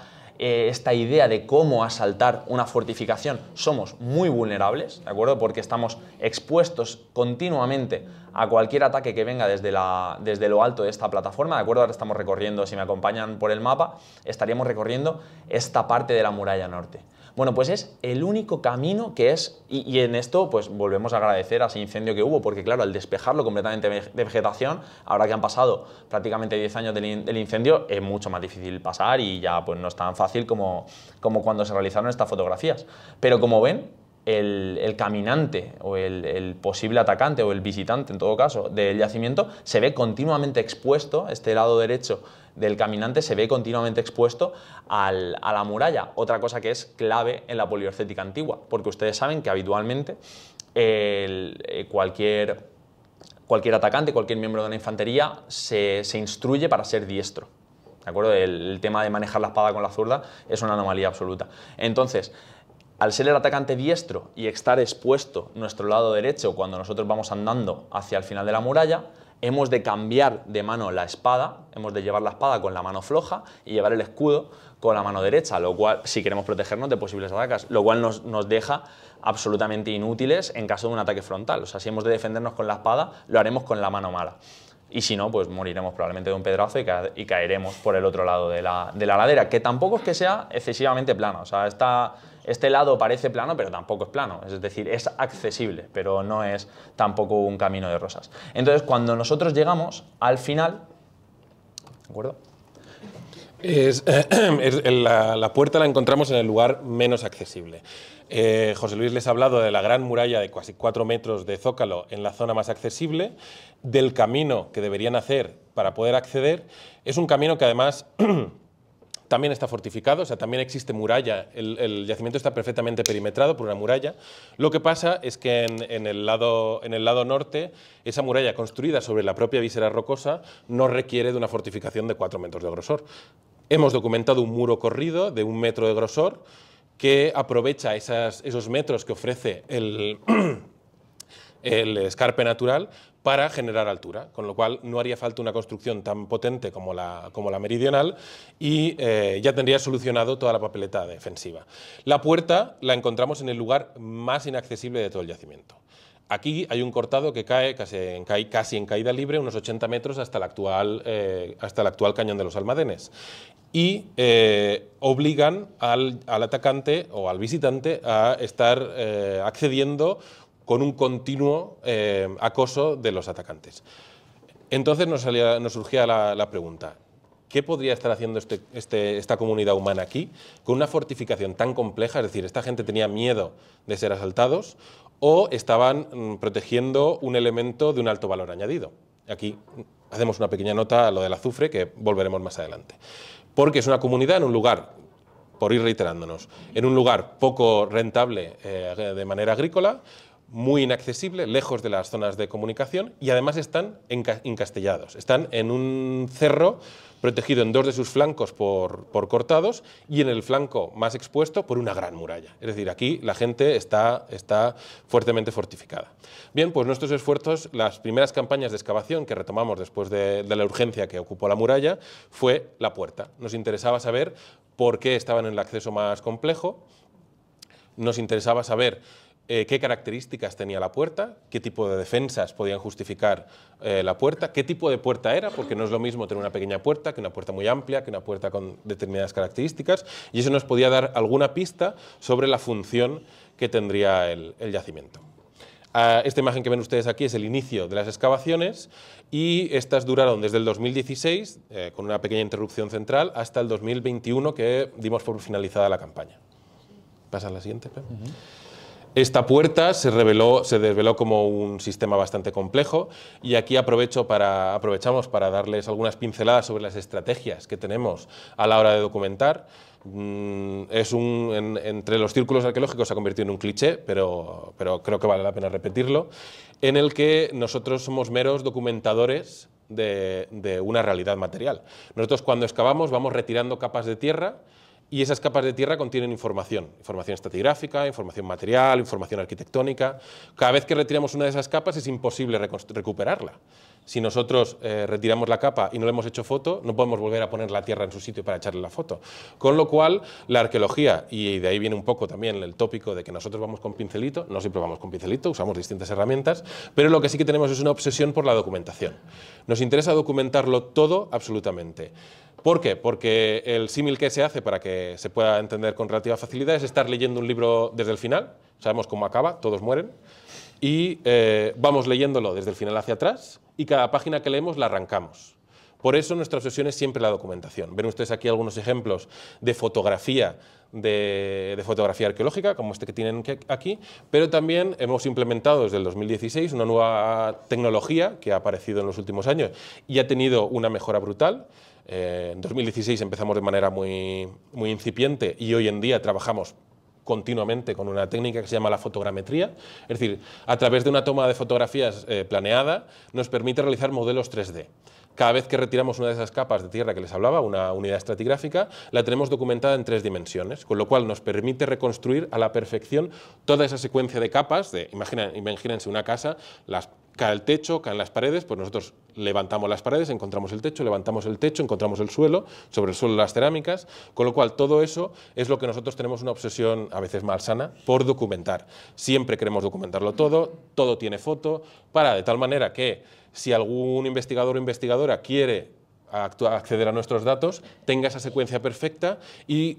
S2: idea de cómo asaltar una fortificación, somos muy vulnerables, ¿de acuerdo? Porque estamos expuestos continuamente a cualquier ataque que venga desde lo alto de esta plataforma, ¿de acuerdo? Ahora estamos recorriendo, si me acompañan por el mapa, estaríamos recorriendo esta parte de la muralla norte. Bueno, pues es el único camino que es, y en esto pues volvemos a agradecer a ese incendio que hubo, porque claro, al despejarlo completamente de vegetación, ahora que han pasado prácticamente 10 años del incendio, es mucho más difícil pasar y ya pues no es tan fácil como cuando se realizaron estas fotografías. Pero como ven, el caminante o el posible atacante o el visitante, en todo caso, del yacimiento, se ve continuamente expuesto, este lado derecho del caminante se ve continuamente expuesto a la muralla. Otra cosa que es clave en la poliorcética antigua, porque ustedes saben que habitualmente cualquier atacante, cualquier miembro de una infantería se instruye para ser diestro. ¿De acuerdo? El tema de manejar la espada con la zurda es una anomalía absoluta. Entonces, al ser el atacante diestro y estar expuesto nuestro lado derecho cuando nosotros vamos andando hacia el final de la muralla, hemos de cambiar de mano la espada, hemos de llevar la espada con la mano floja y llevar el escudo con la mano derecha, lo cual, si queremos protegernos de posibles ataques, lo cual nos deja absolutamente inútiles en caso de un ataque frontal. O sea, si hemos de defendernos con la espada, lo haremos con la mano mala. Y si no, pues moriremos probablemente de un pedrazo y caeremos por el otro lado de la ladera, que tampoco es que sea excesivamente plano. O sea, este lado parece plano, pero tampoco es plano. Es decir, es accesible, pero no es tampoco un camino de rosas. Entonces, cuando nosotros llegamos al final, ¿de acuerdo?
S3: La puerta la encontramos en el lugar menos accesible. José Luis les ha hablado de la gran muralla de casi 4 metros de zócalo en la zona más accesible, del camino que deberían hacer para poder acceder. Es un camino que además también está fortificado, o sea, también existe muralla, el yacimiento está perfectamente perimetrado por una muralla. Lo que pasa es que en el lado norte, esa muralla construida sobre la propia visera rocosa no requiere de una fortificación de 4 metros de grosor. Hemos documentado un muro corrido de 1 metro de grosor que aprovecha esos metros que ofrece el escarpe natural para generar altura, con lo cual no haría falta una construcción tan potente como la meridional y ya tendría solucionado toda la papeleta defensiva. La puerta la encontramos en el lugar más inaccesible de todo el yacimiento. Aquí hay un cortado que cae casi en caída libre, unos 80 metros hasta el actual cañón de los Almadenes. Y obligan al atacante o al visitante a estar accediendo con un continuo acoso de los atacantes. Entonces nos surgía la pregunta, ¿qué podría estar haciendo esta comunidad humana aquí con una fortificación tan compleja? Es decir, ¿esta gente tenía miedo de ser asaltados o estaban protegiendo un elemento de un alto valor añadido? Aquí hacemos una pequeña nota a lo del azufre que volveremos más adelante. Porque es una comunidad en un lugar, por ir reiterándonos, en un lugar poco rentable de manera agrícola, muy inaccesible, lejos de las zonas de comunicación y además están encastellados. Están en un cerro protegido en 2 de sus flancos por cortados y en el flanco más expuesto por una gran muralla. Es decir, aquí la gente está fuertemente fortificada. Bien, pues nuestros esfuerzos, las primeras campañas de excavación que retomamos después de la urgencia que ocupó la muralla, fue la puerta. Nos interesaba saber por qué estaban en el acceso más complejo, nos interesaba saber qué características tenía la puerta, qué tipo de defensas podían justificar la puerta, qué tipo de puerta era, porque no es lo mismo tener una pequeña puerta que una puerta muy amplia, que una puerta con determinadas características, y eso nos podía dar alguna pista sobre la función que tendría el yacimiento. Esta imagen que ven ustedes aquí es el inicio de las excavaciones y estas duraron desde el 2016, con una pequeña interrupción central, hasta el 2021 que dimos por finalizada la campaña. ¿Pasa a la siguiente, Pep? Esta puerta se desveló como un sistema bastante complejo y aquí aprovechamos para darles algunas pinceladas sobre las estrategias que tenemos a la hora de documentar. Entre los círculos arqueológicos se ha convertido en un cliché, pero creo que vale la pena repetirlo, en el que nosotros somos meros documentadores de una realidad material. Nosotros cuando excavamos vamos retirando capas de tierra y esas capas de tierra contienen información estratigráfica, información material, información arquitectónica. Cada vez que retiramos una de esas capas es imposible recuperarla. Si nosotros retiramos la capa y no le hemos hecho foto, no podemos volver a poner la tierra en su sitio para echarle la foto. Con lo cual, la arqueología, y de ahí viene un poco también el tópico de que nosotros vamos con pincelito, no siempre vamos con pincelito, usamos distintas herramientas, pero lo que sí que tenemos es una obsesión por la documentación. Nos interesa documentarlo todo absolutamente. ¿Por qué? Porque el símil que se hace para que se pueda entender con relativa facilidad es estar leyendo un libro desde el final, sabemos cómo acaba, todos mueren, y vamos leyéndolo desde el final hacia atrás y cada página que leemos la arrancamos. Por eso nuestra obsesión es siempre la documentación. Ven ustedes aquí algunos ejemplos de fotografía, de fotografía arqueológica, como este que tienen aquí, pero también hemos implementado desde el 2016 una nueva tecnología que ha aparecido en los últimos años y ha tenido una mejora brutal. En 2016 empezamos de manera muy incipiente y hoy en día trabajamos continuamente con una técnica que se llama la fotogrametría, es decir, a través de una toma de fotografías planeada nos permite realizar modelos 3D. Cada vez que retiramos una de esas capas de tierra que les hablaba, una unidad estratigráfica, la tenemos documentada en 3 dimensiones, con lo cual nos permite reconstruir a la perfección toda esa secuencia de capas. Imagínense una casa, cae el techo, caen las paredes, pues nosotros levantamos las paredes, encontramos el techo, levantamos el techo, encontramos el suelo, sobre el suelo las cerámicas, con lo cual todo eso es lo que nosotros tenemos una obsesión, a veces malsana, por documentar. Siempre queremos documentarlo todo tiene foto, de tal manera que si algún investigador o investigadora quiere acceder a nuestros datos, tenga esa secuencia perfecta y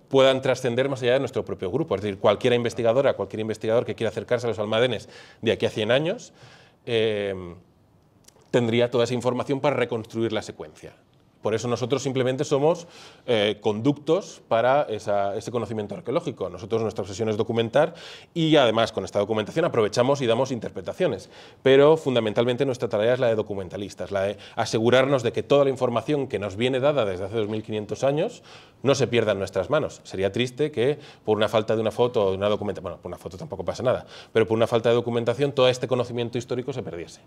S3: puedan trascender más allá de nuestro propio grupo. Es decir, cualquier investigadora, cualquier investigador que quiera acercarse a los almadenes de aquí a 100 años, tendría toda esa información para reconstruir la secuencia. Por eso nosotros simplemente somos conductos para ese conocimiento arqueológico. Nosotros, nuestra obsesión es documentar y además con esta documentación aprovechamos y damos interpretaciones. Pero fundamentalmente nuestra tarea es la de documentalistas, la de asegurarnos de que toda la información que nos viene dada desde hace 2500 años no se pierda en nuestras manos. Sería triste que por una falta de una foto o de una documentación, bueno, por una foto tampoco pasa nada, pero por una falta de documentación todo este conocimiento histórico se perdiese.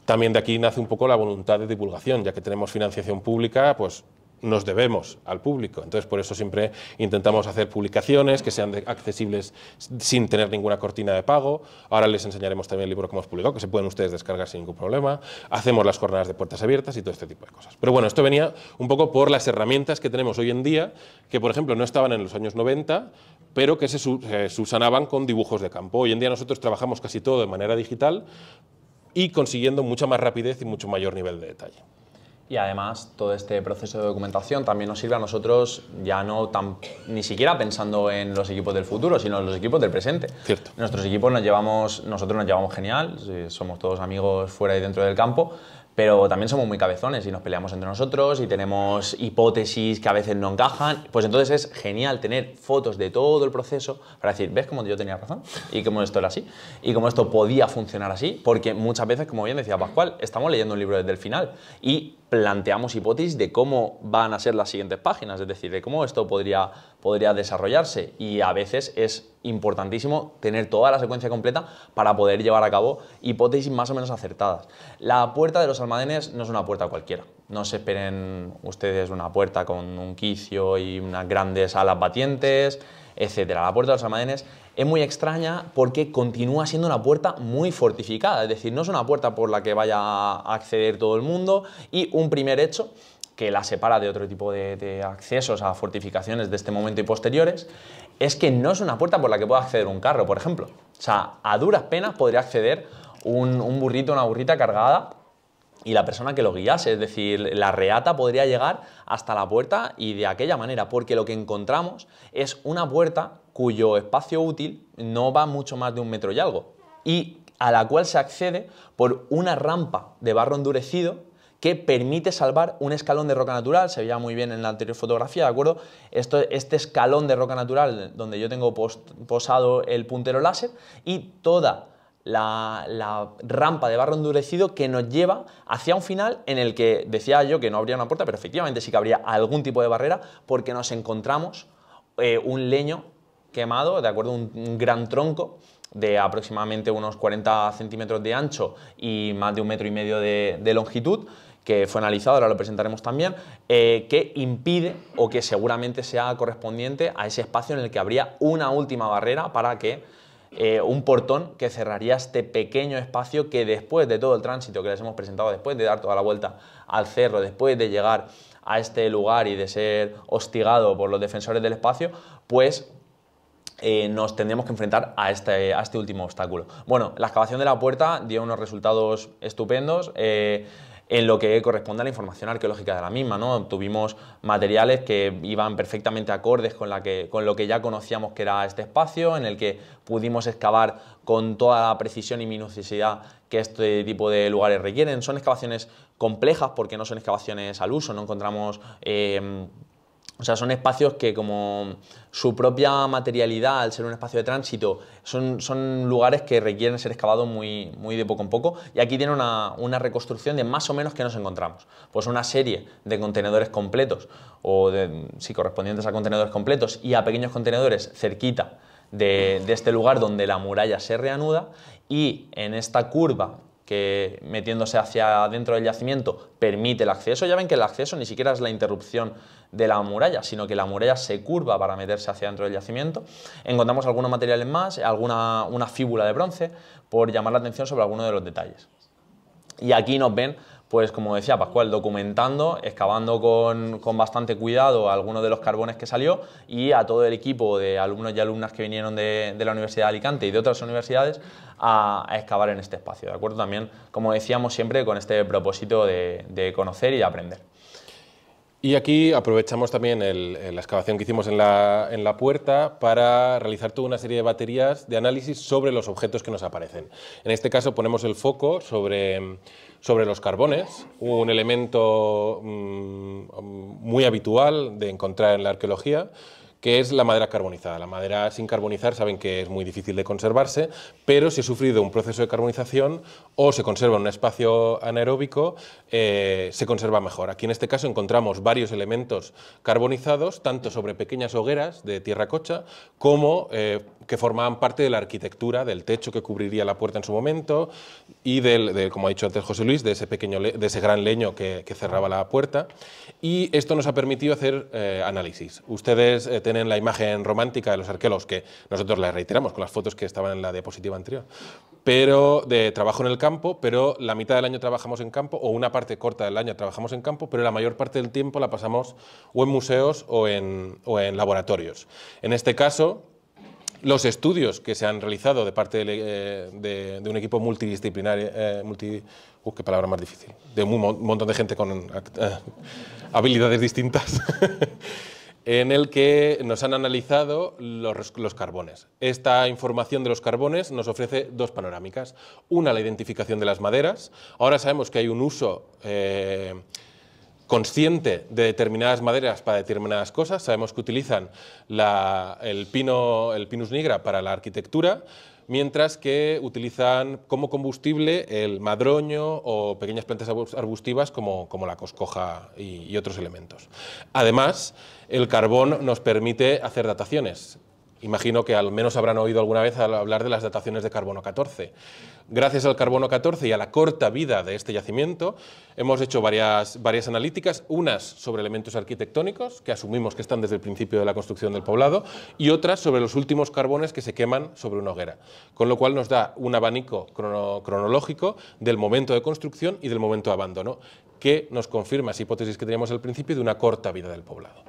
S3: También de aquí nace un poco la voluntad de divulgación, ya que tenemos financiación pública, pues nos debemos al público. Entonces, por eso siempre intentamos hacer publicaciones que sean accesibles sin tener ninguna cortina de pago. Ahora les enseñaremos también el libro que hemos publicado, que se pueden ustedes descargar sin ningún problema. Hacemos las jornadas de puertas abiertas y todo este tipo de cosas. Pero bueno, esto venía un poco por las herramientas que tenemos hoy en día, que por ejemplo no estaban en los años 90, pero que se subsanaban con dibujos de campo. Hoy en día nosotros trabajamos casi todo de manera digital y consiguiendo mucha más rapidez y mucho mayor nivel de detalle.
S2: Y además, todo este proceso de documentación también nos sirve a nosotros, ya no ni siquiera pensando en los equipos del futuro, sino en los equipos del presente.
S3: Cierto.
S2: Nosotros nos llevamos genial, somos todos amigos fuera y dentro del campo, pero también somos muy cabezones y nos peleamos entre nosotros y tenemos hipótesis que a veces no encajan. Pues entonces es genial tener fotos de todo el proceso para decir, ¿ves cómo yo tenía razón? Y cómo esto era así. Y cómo esto podía funcionar así. Porque muchas veces, como bien decía Pascual, estamos leyendo un libro desde el final y planteamos hipótesis de cómo van a ser las siguientes páginas, es decir, de cómo esto podría desarrollarse. Y a veces es importantísimo tener toda la secuencia completa para poder llevar a cabo hipótesis más o menos acertadas. La puerta de los almadenes no es una puerta cualquiera. No se esperen ustedes una puerta con un quicio y unas grandes alas batientes, etc. La puerta de los almadenes es muy extraña porque continúa siendo una puerta muy fortificada. Es decir, no es una puerta por la que vaya a acceder todo el mundo y un primer hecho que la separa de otro tipo de accesos a fortificaciones de este momento y posteriores, es que no es una puerta por la que pueda acceder un carro, por ejemplo. O sea, a duras penas podría acceder un burrito, una burrita cargada y la persona que lo guiase, es decir, la reata podría llegar hasta la puerta y de aquella manera, porque lo que encontramos es una puerta cuyo espacio útil no va mucho más de 1 metro y algo, y a la cual se accede por una rampa de barro endurecido que permite salvar un escalón de roca natural. Se veía muy bien en la anterior fotografía, ¿de acuerdo? Este escalón de roca natural donde yo tengo posado el puntero láser y toda la rampa de barro endurecido que nos lleva hacia un final en el que decía yo que no habría una puerta, pero efectivamente sí que habría algún tipo de barrera, porque nos encontramos un leño quemado, de acuerdo, un gran tronco de aproximadamente unos 40 centímetros de ancho y más de 1,5 metros de longitud, que fue analizado, ahora lo presentaremos también, que impide o que seguramente sea correspondiente a ese espacio en el que habría una última barrera para que un portón que cerraría este pequeño espacio que, después de todo el tránsito que les hemos presentado, después de dar toda la vuelta al cerro, después de llegar a este lugar y de ser hostigado por los defensores del espacio, pues nos tendremos que enfrentar a este último obstáculo. Bueno, la excavación de la puerta dio unos resultados estupendos en lo que corresponde a la información arqueológica de la misma, ¿no? Tuvimos materiales que iban perfectamente acordes con lo que ya conocíamos que era este espacio, en el que pudimos excavar con toda la precisión y minuciosidad que este tipo de lugares requieren. Son excavaciones complejas porque no son excavaciones al uso, no encontramos... O sea, son espacios que, como su propia materialidad, al ser un espacio de tránsito, son lugares que requieren ser excavados muy de poco en poco. Y aquí tiene una reconstrucción de más o menos que nos encontramos. Pues una serie de contenedores completos, sí, correspondientes a contenedores completos y a pequeños contenedores cerquita de este lugar donde la muralla se reanuda, y en esta curva que, metiéndose hacia dentro del yacimiento, permite el acceso. Ya ven que el acceso ni siquiera es la interrupción de la muralla, sino que la muralla se curva para meterse hacia dentro del yacimiento. Encontramos algunos materiales más, una fíbula de bronce, por llamar la atención sobre algunos de los detalles. Y aquí nos ven, pues como decía Pascual, documentando, excavando con bastante cuidado algunos de los carbones que salió, y a todo el equipo de alumnos y alumnas que vinieron de la Universidad de Alicante y de otras universidades a excavar en este espacio, ¿de acuerdo? También, como decíamos, siempre con este propósito de conocer y de aprender.
S3: Y aquí aprovechamos también la excavación que hicimos en la puerta para realizar toda una serie de baterías de análisis sobre los objetos que nos aparecen. En este caso ponemos el foco sobre los carbones, un elemento muy habitual de encontrar en la arqueología, que es la madera carbonizada. La madera sin carbonizar saben que es muy difícil de conservarse, pero si ha sufrido un proceso de carbonización o se conserva en un espacio anaeróbico, se conserva mejor. Aquí en este caso encontramos varios elementos carbonizados, tanto sobre pequeñas hogueras de tierra cocha, como que formaban parte de la arquitectura, del techo que cubriría la puerta en su momento, y como ha dicho antes José Luis, de ese gran leño que cerraba la puerta. Y esto nos ha permitido hacer análisis. Ustedes tienen la imagen romántica de los arqueólogos, que nosotros la reiteramos con las fotos que estaban en la diapositiva anterior, pero de trabajo en el campo, pero la mitad del año trabajamos en campo, o una parte corta del año trabajamos en campo, pero la mayor parte del tiempo la pasamos o en museos o en laboratorios. En este caso, los estudios que se han realizado de parte de un equipo multidisciplinario, qué palabra más difícil, de un montón de gente con habilidades distintas, en el que nos han analizado los carbones. Esta información de los carbones nos ofrece dos panorámicas. Una, la identificación de las maderas. Ahora sabemos que hay un uso consciente de determinadas maderas para determinadas cosas. Sabemos que utilizan el Pinus nigra para la arquitectura, mientras que utilizan como combustible el madroño o pequeñas plantas arbustivas como la coscoja y otros elementos. Además, el carbón nos permite hacer dataciones. Imagino que al menos habrán oído alguna vez hablar de las dataciones de carbono 14. Gracias al carbono 14 y a la corta vida de este yacimiento, hemos hecho varias analíticas, unas sobre elementos arquitectónicos, que asumimos que están desde el principio de la construcción del poblado, y otras sobre los últimos carbones que se queman sobre una hoguera, con lo cual nos da un abanico cronológico del momento de construcción y del momento de abandono, que nos confirma esa hipótesis que teníamos al principio de una corta vida del poblado.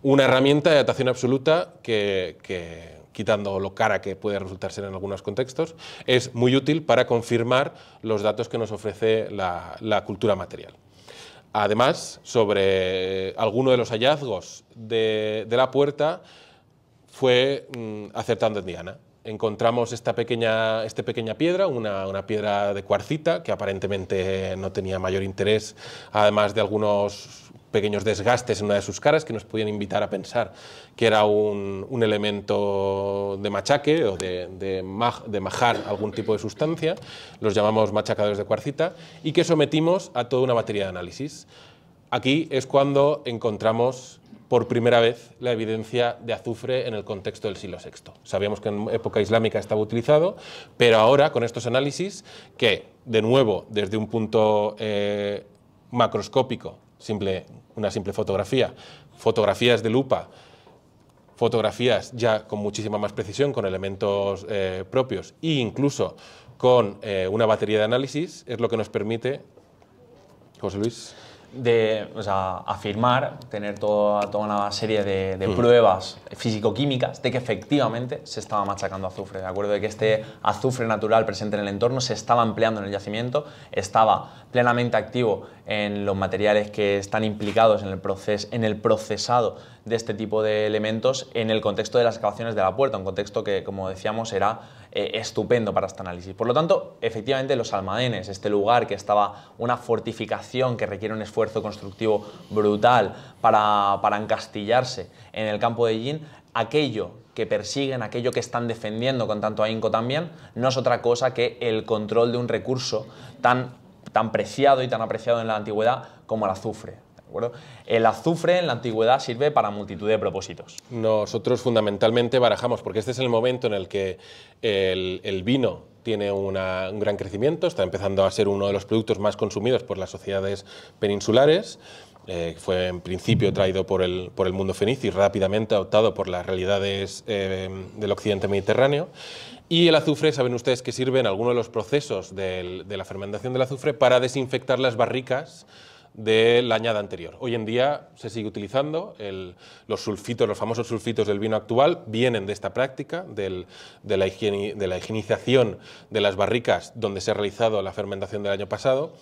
S3: Una herramienta de datación absoluta que quitando lo cara que puede resultar ser en algunos contextos, es muy útil para confirmar los datos que nos ofrece la cultura material. Además, sobre alguno de los hallazgos de la puerta, fue acertando en diana. Encontramos esta pequeña piedra, una piedra de cuarcita, que aparentemente no tenía mayor interés, además de algunos pequeños desgastes en una de sus caras que nos podían invitar a pensar que era un elemento de machaque o de majar algún tipo de sustancia, los llamamos machacadores de cuarcita, y que sometimos a toda una batería de análisis. Aquí es cuando encontramos por primera vez la evidencia de azufre en el contexto del siglo VI. Sabíamos que en época islámica estaba utilizado, pero ahora con estos análisis, que de nuevo desde un punto macroscópico, una simple fotografía, fotografías de lupa, fotografías ya con muchísima más precisión, con elementos propios e incluso con una batería de análisis, es lo que nos permite, José Luis,
S2: afirmar, tener toda una serie de pruebas físico-químicas de que efectivamente se estaba machacando azufre, ¿de acuerdo? De que este azufre natural presente en el entorno se estaba empleando en el yacimiento, estaba plenamente activo en los materiales que están implicados en el procesado de este tipo de elementos en el contexto de las excavaciones de la puerta, un contexto que, como decíamos, era estupendo para este análisis. Por lo tanto, efectivamente, los almadenes, este lugar que estaba una fortificación que requiere un esfuerzo constructivo brutal para encastillarse en el campo de Yin, aquello que persiguen, aquello que están defendiendo con tanto ahínco también, no es otra cosa que el control de un recurso tan preciado y tan apreciado en la antigüedad como el azufre. El azufre en la antigüedad sirve para multitud de propósitos.
S3: Nosotros fundamentalmente barajamos, porque este es el momento en el que el vino tiene un gran crecimiento, está empezando a ser uno de los productos más consumidos por las sociedades peninsulares. Fue en principio traído por el mundo fenicio y rápidamente adoptado por las realidades del occidente mediterráneo. Y el azufre, saben ustedes que sirve en algunos de los procesos de la fermentación del azufre para desinfectar las barricas de la añada anterior. Hoy en día se sigue utilizando, los famosos sulfitos del vino actual vienen de esta práctica, de la higienización de las barricas donde se ha realizado la fermentación del año pasado,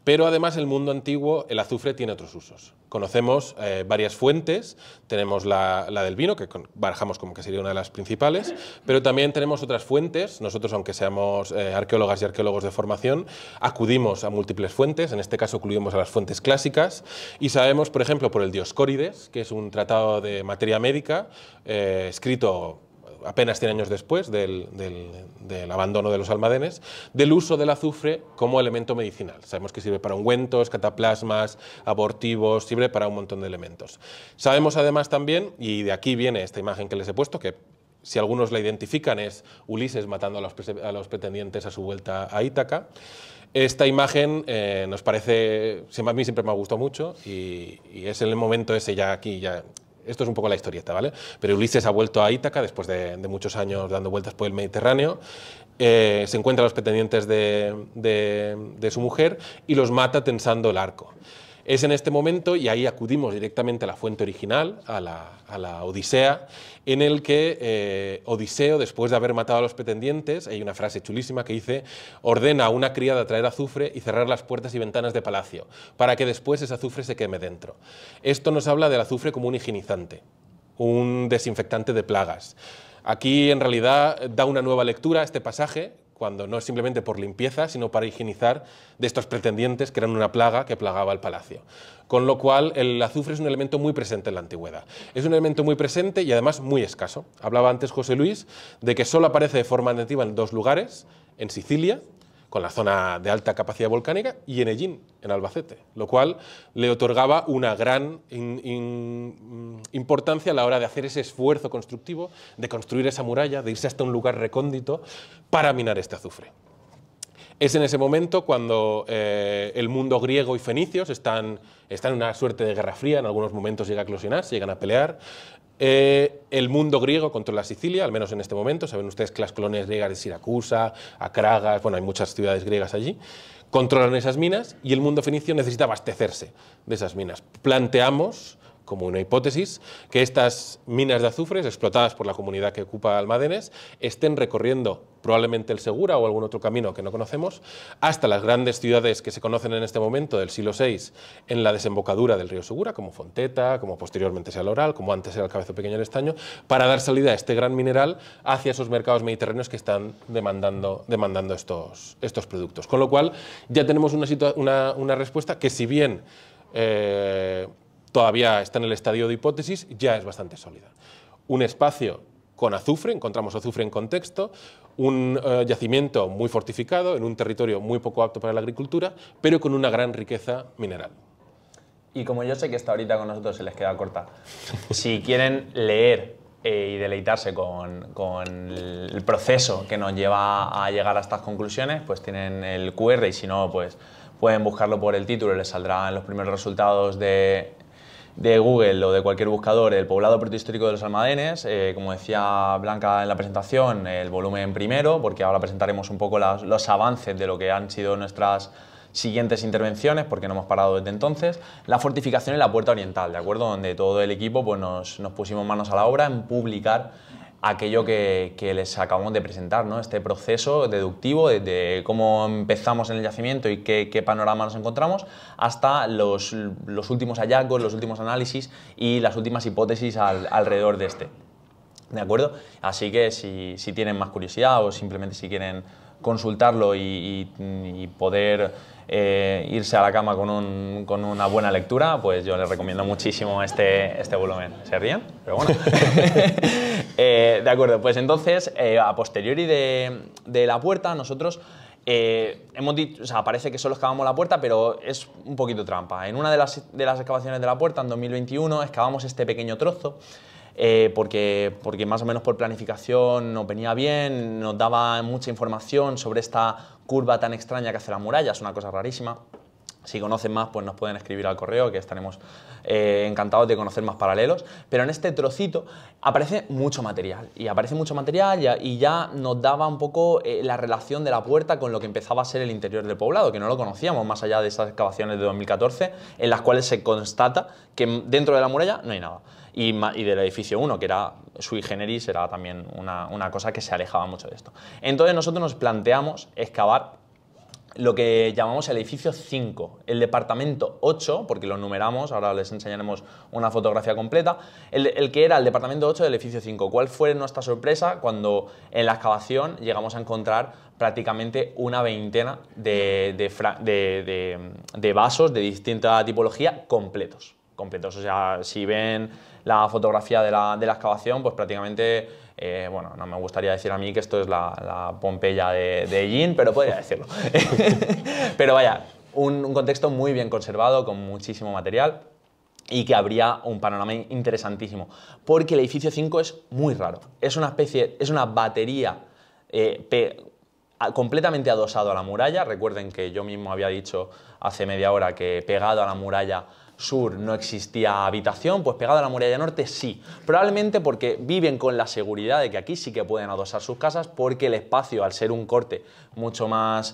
S3: pero además el mundo antiguo, el azufre tiene otros usos. Conocemos varias fuentes, tenemos la del vino, que barajamos como que sería una de las principales, pero también tenemos otras fuentes. Nosotros, aunque seamos arqueólogas y arqueólogos de formación, acudimos a múltiples fuentes, en este caso acudimos a las fuentes clásicas, y sabemos, por ejemplo, por el Dioscórides, que es un tratado de materia médica, escrito apenas 100 años después del abandono de los almadenes, del uso del azufre como elemento medicinal. Sabemos que sirve para ungüentos, cataplasmas, abortivos, sirve para un montón de elementos. Sabemos además también, y de aquí viene esta imagen que les he puesto, que si algunos la identifican es Ulises matando a los pretendientes a su vuelta a Ítaca. Esta imagen nos parece, a mí siempre me ha gustado mucho y es el momento ese ya aquí, esto es un poco la historieta, ¿vale? Pero Ulises ha vuelto a Ítaca después de muchos años dando vueltas por el Mediterráneo, se encuentra a los pretendientes de su mujer y los mata tensando el arco. Es en este momento, y ahí acudimos directamente a la fuente original, a la Odisea, en el que Odiseo, después de haber matado a los pretendientes, hay una frase chulísima que dice: ordena a una criada traer azufre y cerrar las puertas y ventanas de palacio, para que después ese azufre se queme dentro. Esto nos habla del azufre como un higienizante, un desinfectante de plagas. Aquí, en realidad, da una nueva lectura a este pasaje, cuando no es simplemente por limpieza, sino para higienizar de estos pretendientes que eran una plaga que plagaba el palacio. Con lo cual, el azufre es un elemento muy presente en la antigüedad. Es un elemento muy presente y además muy escaso. Hablaba antes José Luis de que solo aparece de forma nativa en 2 lugares, en Sicilia, con la zona de alta capacidad volcánica, y en Ellín, en Albacete, lo cual le otorgaba una gran importancia a la hora de hacer ese esfuerzo constructivo, de construir esa muralla, de irse hasta un lugar recóndito para minar este azufre. Es en ese momento cuando el mundo griego y fenicios están en una suerte de guerra fría, en algunos momentos llega a eclosionar, se llegan a pelear. El mundo griego controla Sicilia, al menos en este momento. Saben ustedes que las colonias griegas de Siracusa, Acragas, bueno, hay muchas ciudades griegas allí, controlan esas minas, y el mundo fenicio necesita abastecerse de esas minas. Planteamos, como una hipótesis, que estas minas de azufres, explotadas por la comunidad que ocupa Almadenes, estén recorriendo probablemente el Segura o algún otro camino que no conocemos, hasta las grandes ciudades que se conocen en este momento del siglo VI en la desembocadura del río Segura, como Fonteta, como posteriormente sea el Oral, como antes era el Cabezo Pequeño del Estaño, para dar salida a este gran mineral hacia esos mercados mediterráneos que están demandando estos productos. Con lo cual ya tenemos una respuesta que, si bien todavía está en el estadio de hipótesis, ya es bastante sólida. Un espacio con azufre, encontramos azufre en contexto, un yacimiento muy fortificado, en un territorio muy poco apto para la agricultura, pero con una gran riqueza mineral.
S2: Y como yo sé que esta horita con nosotros se les queda corta, si quieren leer y deleitarse con el proceso que nos lleva a llegar a estas conclusiones, pues tienen el QR, y si no, pues pueden buscarlo por el título y les saldrán los primeros resultados de Google o de cualquier buscador, el poblado protohistórico de los Almadenes, como decía Blanca en la presentación, el volumen primero, porque ahora presentaremos un poco los avances de lo que han sido nuestras siguientes intervenciones, porque no hemos parado desde entonces, la fortificación y la puerta oriental, ¿de acuerdo? Donde todo el equipo pues, nos pusimos manos a la obra en publicar aquello que les acabamos de presentar, ¿no? Este proceso deductivo desde cómo empezamos en el yacimiento y qué panorama nos encontramos, hasta los últimos hallazgos, los últimos análisis y las últimas hipótesis alrededor de este. ¿De acuerdo? Así que si tienen más curiosidad o simplemente si quieren consultarlo y poder irse a la cama con una buena lectura, pues yo les recomiendo muchísimo este volumen. ¿Se ríen? Pero bueno. De acuerdo, pues entonces, a posteriori de la puerta, nosotros hemos dicho, o sea, parece que solo excavamos la puerta, pero es un poquito trampa. En una de las excavaciones de la puerta, en 2021, excavamos este pequeño trozo, porque más o menos por planificación nos venía bien, nos daba mucha información sobre esta curva tan extraña que hace la muralla, es una cosa rarísima. Si conocen más, pues nos pueden escribir al correo, que estaremos encantados de conocer más paralelos. Pero en este trocito aparece mucho material, y ya nos daba un poco la relación de la puerta con lo que empezaba a ser el interior del poblado, que no lo conocíamos más allá de esas excavaciones de 2014, en las cuales se constata que dentro de la muralla no hay nada. Y del edificio 1, que era sui generis, era también una cosa que se alejaba mucho de esto. Entonces nosotros nos planteamos excavar lo que llamamos el edificio 5, el departamento 8, porque lo numeramos, ahora les enseñaremos una fotografía completa, el que era el departamento 8 del edificio 5. ¿Cuál fue nuestra sorpresa cuando en la excavación llegamos a encontrar prácticamente una veintena de vasos de distinta tipología completos? O sea, si ven la fotografía de la excavación, pues prácticamente, bueno, no me gustaría decir a mí que esto es la Pompeya de Ellín, pero podría decirlo. Pero vaya, un contexto muy bien conservado, con muchísimo material, y que habría un panorama interesantísimo, porque el edificio 5 es muy raro. Es una batería completamente adosado a la muralla. Recuerden que yo mismo había dicho hace media hora que pegado a la muralla sur no existía habitación, pues pegado a la muralla norte sí, probablemente porque viven con la seguridad de que aquí sí que pueden adosar sus casas, porque el espacio, al ser un corte mucho más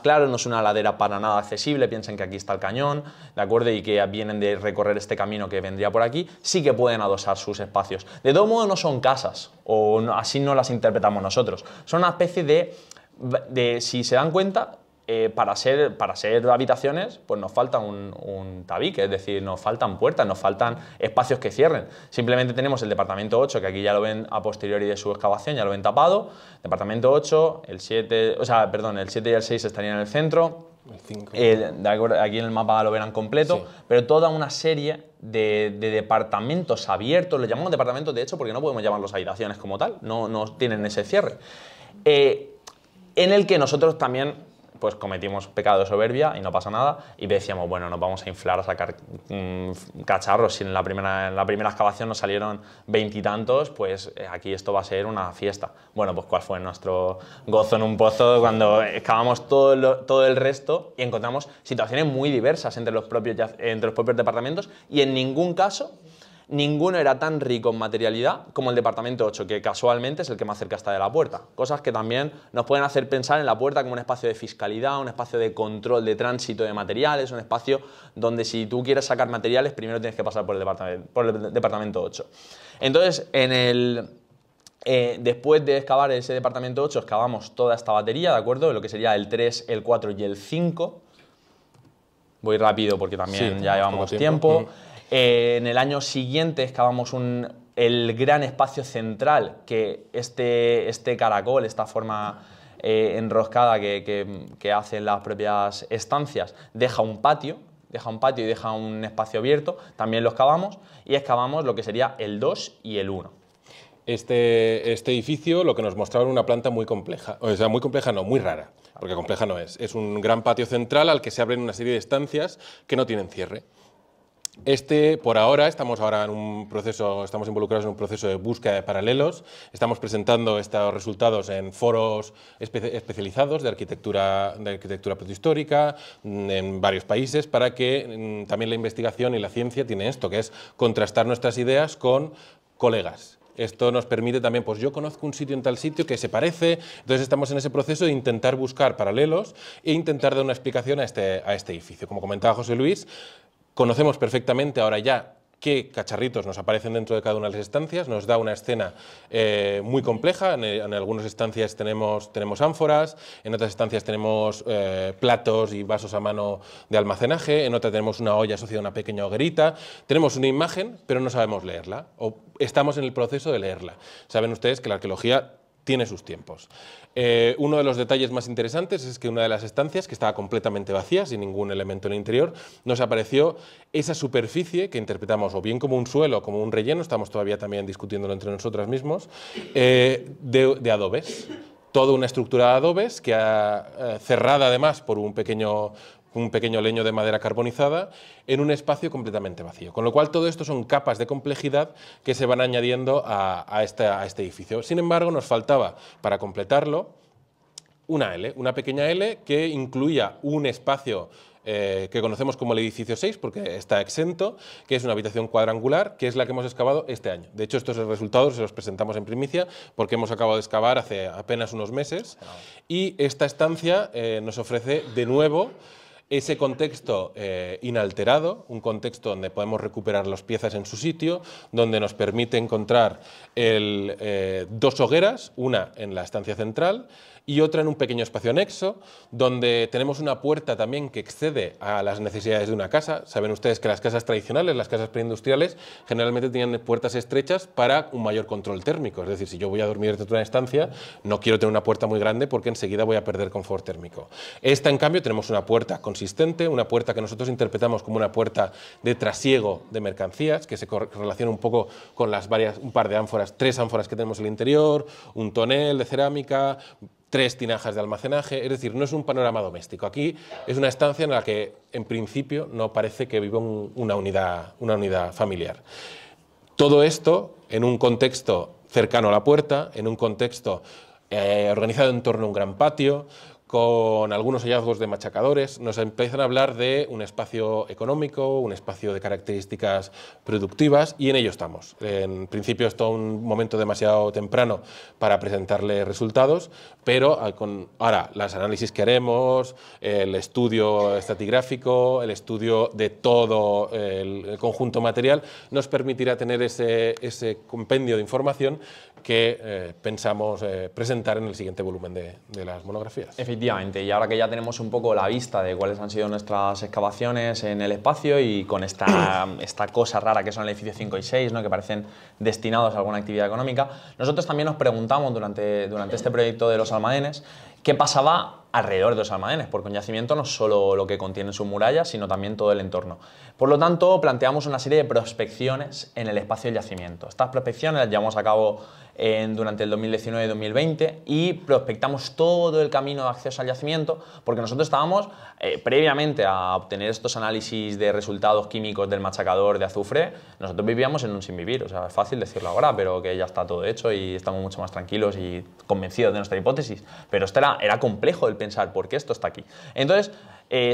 S2: claro, no es una ladera para nada accesible, piensen que aquí está el cañón, ¿de acuerdo? Y que vienen de recorrer este camino que vendría por aquí, sí que pueden adosar sus espacios. De todo modo no son casas, o no, así no las interpretamos nosotros, son una especie de si se dan cuenta, para ser habitaciones, pues nos falta un tabique, es decir, nos faltan puertas, nos faltan espacios que cierren. Simplemente tenemos el departamento 8, que aquí ya lo ven a posteriori de su excavación, ya lo ven tapado. Departamento 8, el 7, o sea, perdón, el 7 y el 6 estarían en el centro.
S3: El 5.
S2: Aquí en el mapa lo verán completo, sí. Pero toda una serie de departamentos abiertos, lo llamamos departamentos de hecho porque no podemos llamarlos habitaciones como tal, no tienen ese cierre. En el que nosotros también pues cometimos pecado de soberbia y no pasa nada, y decíamos, bueno, nos vamos a inflar a sacar cacharros. Si en la primera excavación nos salieron 20 y tantos, pues aquí esto va a ser una fiesta. Bueno, pues cuál fue nuestro gozo en un pozo cuando excavamos todo el resto y encontramos situaciones muy diversas entre los propios departamentos, y en ningún caso ninguno era tan rico en materialidad como el departamento 8, que casualmente es el que más cerca está de la puerta. Cosas que también nos pueden hacer pensar en la puerta como un espacio de fiscalidad, un espacio de control de tránsito de materiales, un espacio donde si tú quieres sacar materiales primero tienes que pasar por el departamento 8. Entonces, después de excavar ese departamento 8, excavamos toda esta batería, ¿de acuerdo? Lo que sería el 3, el 4 y el 5. Voy rápido porque también ya llevamos tiempo. En el año siguiente excavamos el gran espacio central, que este caracol, esta forma enroscada que hacen las propias estancias, deja un patio y deja un espacio abierto. También lo excavamos y excavamos lo que sería el 2 y el 1.
S3: Este edificio lo que nos mostraba era una planta muy compleja, o sea, muy compleja no, muy rara, porque compleja no es. Es un gran patio central al que se abren una serie de estancias que no tienen cierre. Por ahora, estamos involucrados en un proceso de búsqueda de paralelos, estamos presentando estos resultados en foros especializados de arquitectura protohistórica en varios países, para que también la investigación y la ciencia tiene esto, que es contrastar nuestras ideas con colegas. Esto nos permite también, pues yo conozco un sitio en tal sitio que se parece, entonces estamos en ese proceso de intentar buscar paralelos e intentar dar una explicación a este edificio. Como comentaba José Luis, conocemos perfectamente ahora ya qué cacharritos nos aparecen dentro de cada una de las estancias, nos da una escena muy compleja. En algunas estancias tenemos ánforas, en otras estancias tenemos platos y vasos a mano de almacenaje, en otras tenemos una olla asociada a una pequeña hoguerita. Tenemos una imagen, pero no sabemos leerla, o estamos en el proceso de leerla. Saben ustedes que la arqueología tiene sus tiempos. Uno de los detalles más interesantes es que una de las estancias, que estaba completamente vacía, sin ningún elemento en el interior, nos apareció esa superficie que interpretamos o bien como un suelo o como un relleno, estamos todavía también discutiéndolo entre nosotros mismos, de adobes. Toda una estructura de adobes que cerrada además por un pequeño leño de madera carbonizada en un espacio completamente vacío. Con lo cual, todo esto son capas de complejidad que se van añadiendo a este edificio. Sin embargo, nos faltaba, para completarlo, una pequeña L que incluía un espacio que conocemos como el edificio 6, porque está exento, que es una habitación cuadrangular, que es la que hemos excavado este año. De hecho, estos resultados se los presentamos en primicia, porque hemos acabado de excavar hace apenas unos meses, y esta estancia nos ofrece de nuevo ese contexto inalterado, un contexto donde podemos recuperar las piezas en su sitio, donde nos permite encontrar dos hogueras, una en la estancia central y otra en un pequeño espacio anexo, donde tenemos una puerta también que excede a las necesidades de una casa. Saben ustedes que las casas tradicionales, las casas preindustriales, generalmente tienen puertas estrechas para un mayor control térmico. Es decir, si yo voy a dormir dentro de una estancia, no quiero tener una puerta muy grande porque enseguida voy a perder confort térmico. Esta, en cambio, tenemos una puerta consistente, una puerta que nosotros interpretamos como una puerta de trasiego de mercancías, que se relaciona un poco con un par de ánforas, 3 ánforas que tenemos en el interior, un tonel de cerámica, 3 tinajas de almacenaje, es decir, no es un panorama doméstico. Aquí es una estancia en la que, en principio, no parece que viva una unidad familiar. Todo esto en un contexto cercano a la puerta, en un contexto organizado en torno a un gran patio, con algunos hallazgos de machacadores, nos empiezan a hablar de un espacio económico, un espacio de características productivas, y en ello estamos. En principio es todo un momento demasiado temprano para presentarle resultados, pero ahora los análisis que haremos, el estudio estratigráfico, el estudio de todo el conjunto material, nos permitirá tener ese compendio de información que pensamos presentar en el siguiente volumen de las monografías.
S2: Efectivamente, y ahora que ya tenemos un poco la vista de cuáles han sido nuestras excavaciones en el espacio y con esta cosa rara que son el edificio 5 y 6, ¿no?, que parecen destinados a alguna actividad económica, nosotros también nos preguntamos durante este proyecto de los almadenes qué pasaba alrededor de los almadenes, porque un yacimiento no es solo lo que contiene sus murallas, sino también todo el entorno. Por lo tanto, planteamos una serie de prospecciones en el espacio del yacimiento. Estas prospecciones las llevamos a cabo durante el 2019 y 2020 y prospectamos todo el camino de acceso al yacimiento, porque nosotros estábamos, previamente a obtener estos análisis de resultados químicos del machacador de azufre, nosotros vivíamos en un sin vivir. O sea, es fácil decirlo ahora, pero que ya está todo hecho y estamos mucho más tranquilos y convencidos de nuestra hipótesis. Pero esto era complejo el pensar por qué esto está aquí. Entonces,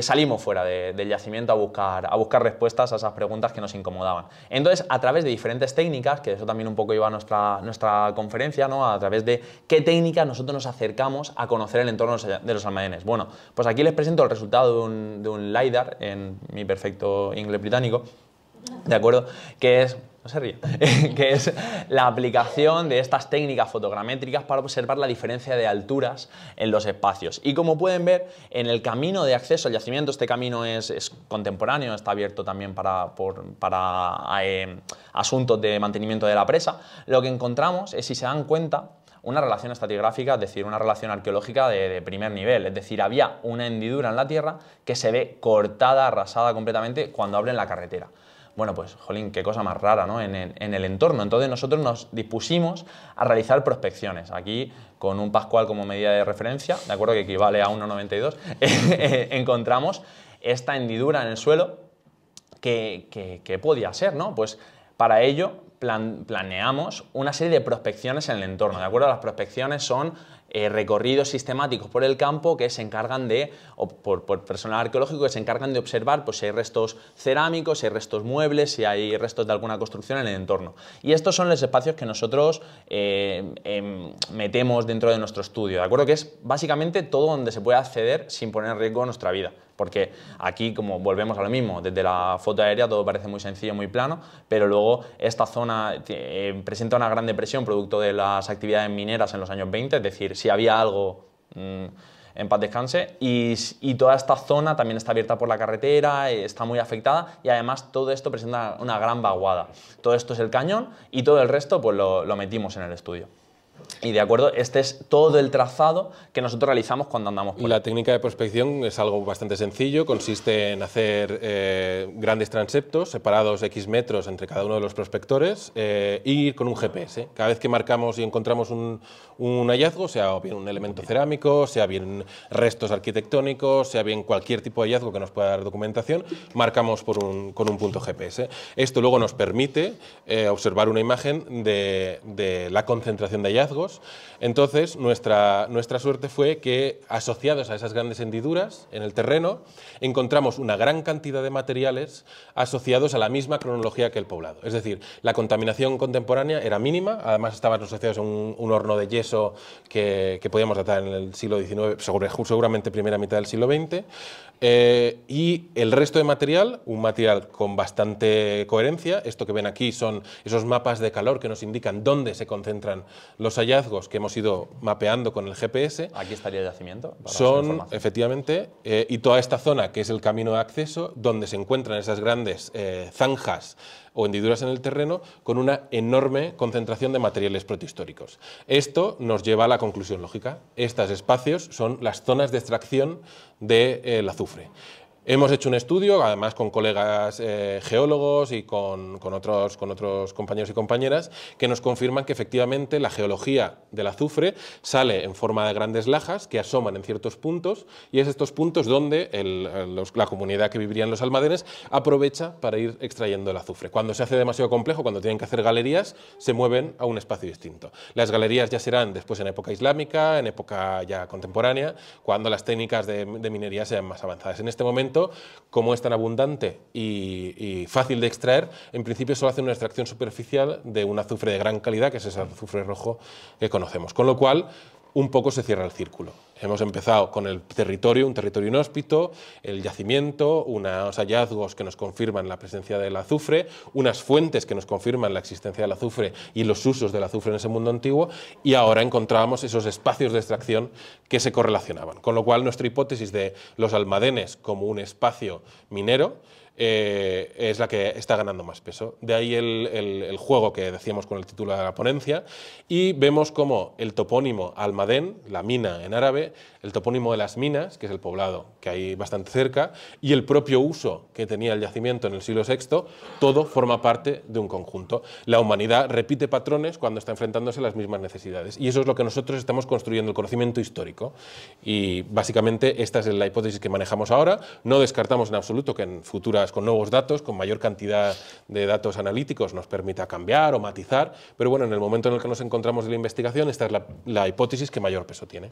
S2: salimos fuera del yacimiento a buscar respuestas a esas preguntas que nos incomodaban. Entonces, a través de diferentes técnicas, que eso también un poco iba a nuestra conferencia, ¿no? A través de qué técnicas nosotros nos acercamos a conocer el entorno de los almacenes. Bueno, pues aquí les presento el resultado de un LiDAR, en mi perfecto inglés británico, ¿de acuerdo? Que es... No se ríe. Que es la aplicación de estas técnicas fotogramétricas para observar la diferencia de alturas en los espacios. Y como pueden ver, en el camino de acceso al yacimiento, este camino es contemporáneo, está abierto también para asuntos de mantenimiento de la presa. Lo que encontramos es, si se dan cuenta, una relación estratigráfica, es decir, una relación arqueológica de primer nivel. Es decir, había una hendidura en la tierra que se ve cortada, arrasada completamente cuando abren la carretera. Bueno, pues, jolín, qué cosa más rara, ¿no? en el entorno. Entonces nosotros nos dispusimos a realizar prospecciones. Aquí, con un Pascual como medida de referencia, de acuerdo, que equivale a 1,92, encontramos esta hendidura en el suelo que podía ser, ¿no? Pues para ello planeamos una serie de prospecciones en el entorno, ¿de acuerdo? Las prospecciones son recorridos sistemáticos por el campo que se encargan o por personal arqueológico que se encargan de observar pues, si hay restos cerámicos, si hay restos muebles, si hay restos de alguna construcción en el entorno. Y estos son los espacios que nosotros metemos dentro de nuestro estudio, ¿de acuerdo? Que es básicamente todo donde se puede acceder sin poner en riesgo nuestra vida. Porque aquí, como volvemos a lo mismo, desde la foto aérea todo parece muy sencillo, muy plano, pero luego esta zona presenta una gran depresión producto de las actividades mineras en los años 20, es decir, si había algo, en paz descanse, y toda esta zona también está abierta por la carretera, está muy afectada y además todo esto presenta una gran vaguada. Todo esto es el cañón y todo el resto pues lo metimos en el estudio. Y de acuerdo, este es todo el trazado que nosotros realizamos cuando andamos por ahí.
S3: La técnica de prospección es algo bastante sencillo, consiste en hacer grandes transeptos separados X metros entre cada uno de los prospectores y ir con un GPS. Cada vez que marcamos y encontramos un hallazgo, sea bien un elemento cerámico, sea bien restos arquitectónicos, sea bien cualquier tipo de hallazgo que nos pueda dar documentación, marcamos con un punto GPS. Esto luego nos permite observar una imagen de la concentración de hallazgos. Entonces, nuestra suerte fue que, asociados a esas grandes hendiduras en el terreno, encontramos una gran cantidad de materiales asociados a la misma cronología que el poblado. Es decir, la contaminación contemporánea era mínima, además estaban asociados a un horno de yeso que podíamos datar en el siglo XIX, seguramente primera mitad del siglo XX, y el resto de material, un material con bastante coherencia. Esto que ven aquí son esos mapas de calor que nos indican dónde se concentran los hallazgos que hemos ido mapeando con el GPS.
S2: Aquí estaría el yacimiento.
S3: Son, efectivamente, y toda esta zona que es el camino de acceso, donde se encuentran esas grandes zanjas o hendiduras en el terreno con una enorme concentración de materiales protohistóricos. Esto nos lleva a la conclusión lógica. Estos espacios son las zonas de extracción del azufre. Hemos hecho un estudio, además con colegas geólogos y con otros compañeros y compañeras, que nos confirman que efectivamente la geología del azufre sale en forma de grandes lajas que asoman en ciertos puntos, y es estos puntos donde la comunidad que viviría en los almacenes aprovecha para ir extrayendo el azufre. Cuando se hace demasiado complejo, cuando tienen que hacer galerías, se mueven a un espacio distinto. Las galerías ya serán después en época islámica, en época ya contemporánea, cuando las técnicas de minería sean más avanzadas. En este momento, como es tan abundante y fácil de extraer, en principio solo hace una extracción superficial de un azufre de gran calidad, que es ese azufre rojo que conocemos. Con lo cual, un poco se cierra el círculo. Hemos empezado con el territorio, un territorio inhóspito, el yacimiento, unos hallazgos que nos confirman la presencia del azufre, unas fuentes que nos confirman la existencia del azufre y los usos del azufre en ese mundo antiguo, y ahora encontrábamos esos espacios de extracción que se correlacionaban. Con lo cual, nuestra hipótesis de los almadenes como un espacio minero es la que está ganando más peso. De ahí el juego que decíamos con el título de la ponencia, y vemos como el topónimo Almadén, la mina en árabe, el topónimo de las minas, que es el poblado que hay bastante cerca, y el propio uso que tenía el yacimiento en el siglo VI, todo forma parte de un conjunto. La humanidad repite patrones cuando está enfrentándose a las mismas necesidades, y eso es lo que nosotros estamos construyendo, el conocimiento histórico. Y básicamente esta es la hipótesis que manejamos ahora. No descartamos en absoluto que en futuras, con nuevos datos, con mayor cantidad de datos analíticos, nos permita cambiar o matizar, pero bueno, en el momento en el que nos encontramos en la investigación, esta es la hipótesis que mayor peso tiene.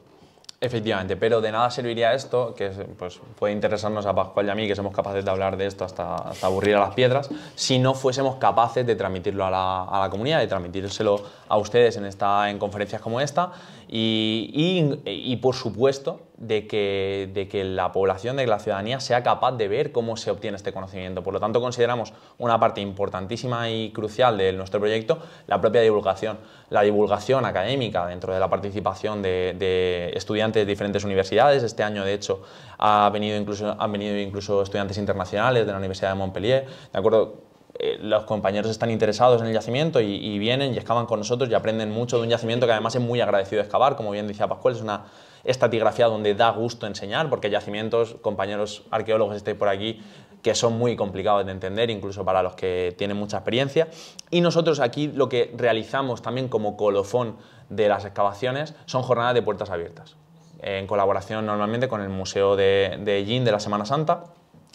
S2: Efectivamente, pero de nada serviría esto, que pues, puede interesarnos a Pascual y a mí, que somos capaces de hablar de esto hasta aburrir a las piedras, si no fuésemos capaces de transmitirlo a la comunidad, de transmitírselo a ustedes en conferencias como esta, y por supuesto de que la población, de que la ciudadanía sea capaz de ver cómo se obtiene este conocimiento. Por lo tanto, consideramos una parte importantísima y crucial de nuestro proyecto la propia divulgación. La divulgación académica dentro de la participación de estudiantes de diferentes universidades. Este año, de hecho, han venido incluso estudiantes internacionales de la Universidad de Montpellier, ¿de acuerdo? Los compañeros están interesados en el yacimiento y vienen y excavan con nosotros y aprenden mucho de un yacimiento que además es muy agradecido de excavar, como bien decía Pascual, es una estratigrafía donde da gusto enseñar, porque hay yacimientos, compañeros arqueólogos estáis por aquí, que son muy complicados de entender, incluso para los que tienen mucha experiencia. Y nosotros aquí lo que realizamos también como colofón de las excavaciones son jornadas de puertas abiertas, en colaboración normalmente con el Museo de Yin de la Semana Santa,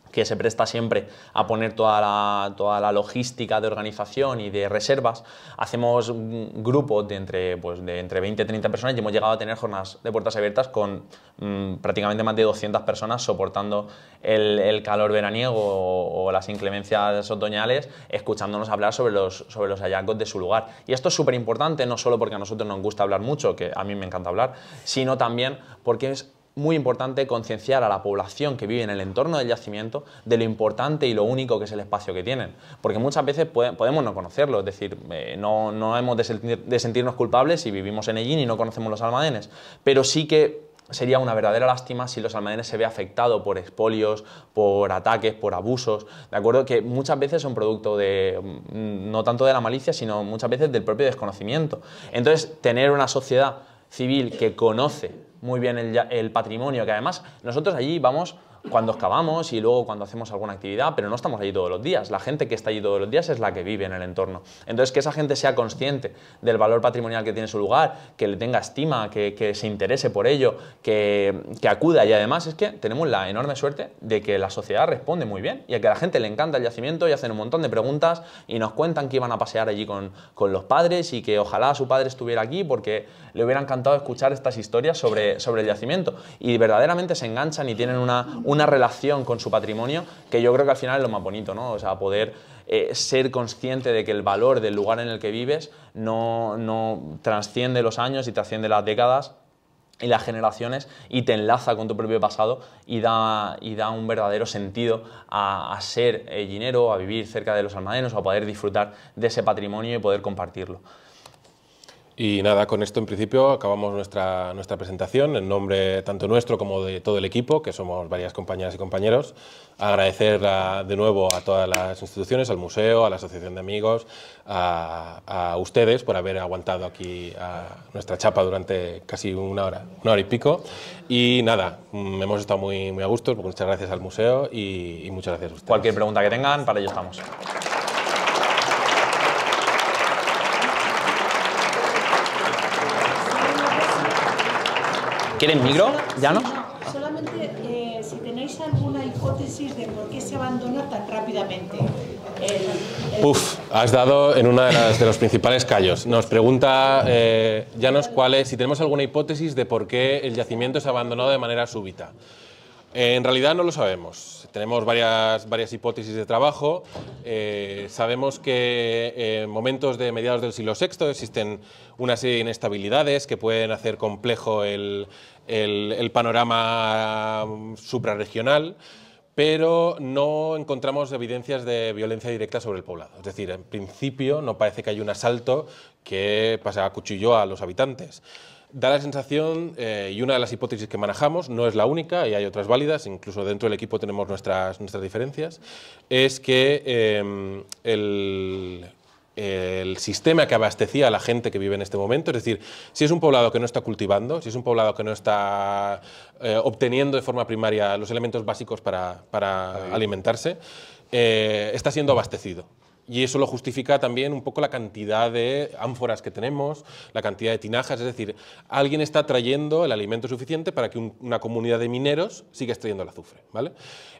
S2: que se presta siempre a poner toda la logística de organización y de reservas. Hacemos grupos de entre 20 y 30 personas y hemos llegado a tener jornadas de puertas abiertas con prácticamente más de 200 personas soportando el calor veraniego o las inclemencias otoñales, escuchándonos hablar sobre los hallazgos de su lugar. Y esto es súper importante, no solo porque a nosotros nos gusta hablar mucho, que a mí me encanta hablar, sino también porque es muy importante concienciar a la población que vive en el entorno del yacimiento de lo importante y lo único que es el espacio que tienen. Porque muchas veces podemos no conocerlo, es decir, no hemos de sentirnos culpables si vivimos en Ellín y no conocemos los almadenes, pero sí que sería una verdadera lástima si los almadenes se ve afectado por expolios, por ataques, por abusos, ¿de acuerdo? Que muchas veces son producto no tanto de la malicia, sino muchas veces del propio desconocimiento. Entonces, tener una sociedad civil que conoce muy bien el patrimonio, que además nosotros allí vamos cuando excavamos y luego cuando hacemos alguna actividad, pero no estamos allí todos los días. La gente que está allí todos los días es la que vive en el entorno. Entonces, que esa gente sea consciente del valor patrimonial que tiene su lugar, que le tenga estima, que se interese por ello, que acuda. Y además es que tenemos la enorme suerte de que la sociedad responde muy bien y a que a la gente le encanta el yacimiento y hacen un montón de preguntas y nos cuentan que iban a pasear allí con los padres y que ojalá su padre estuviera aquí porque le hubiera encantado escuchar estas historias sobre el yacimiento. Y verdaderamente se enganchan y tienen una relación con su patrimonio que yo creo que al final es lo más bonito, ¿no? O sea, poder ser consciente de que el valor del lugar en el que vives no trasciende los años y trasciende las décadas y las generaciones y te enlaza con tu propio pasado y da un verdadero sentido a ser ellinero, a vivir cerca de los almadenes o a poder disfrutar de ese patrimonio y poder compartirlo.
S3: Y nada, con esto en principio acabamos nuestra presentación en nombre tanto nuestro como de todo el equipo, que somos varias compañeras y compañeros. Agradecer de nuevo a todas las instituciones, al museo, a la asociación de amigos, a ustedes por haber aguantado aquí a nuestra chapa durante casi una hora y pico. Y nada, hemos estado muy a gusto, muchas gracias al museo y muchas gracias a ustedes.
S2: Cualquier pregunta que tengan, para ello estamos. ¿Quieren micro? ¿Ya no?
S4: Solamente si tenéis alguna hipótesis de por qué se abandonó tan rápidamente.
S3: Has dado en uno de los principales callos. Nos pregunta Llanos si tenemos alguna hipótesis de por qué el yacimiento se abandonó de manera súbita. En realidad no lo sabemos. Tenemos varias hipótesis de trabajo. Sabemos que en momentos de mediados del siglo VI existen una serie de inestabilidades que pueden hacer complejo el panorama suprarregional, pero no encontramos evidencias de violencia directa sobre el poblado. Es decir, en principio no parece que haya un asalto que pase a cuchillo a los habitantes. Da la sensación, y una de las hipótesis que manejamos, no es la única y hay otras válidas, incluso dentro del equipo tenemos nuestras diferencias, es que el sistema que abastecía a la gente que vive en este momento, es decir, si es un poblado que no está cultivando, si es un poblado que no está obteniendo de forma primaria los elementos básicos para alimentarse, está siendo abastecido. Y eso lo justifica también un poco la cantidad de ánforas que tenemos, la cantidad de tinajas, es decir, alguien está trayendo el alimento suficiente para que una comunidad de mineros siga extrayendo el azufre, ¿vale?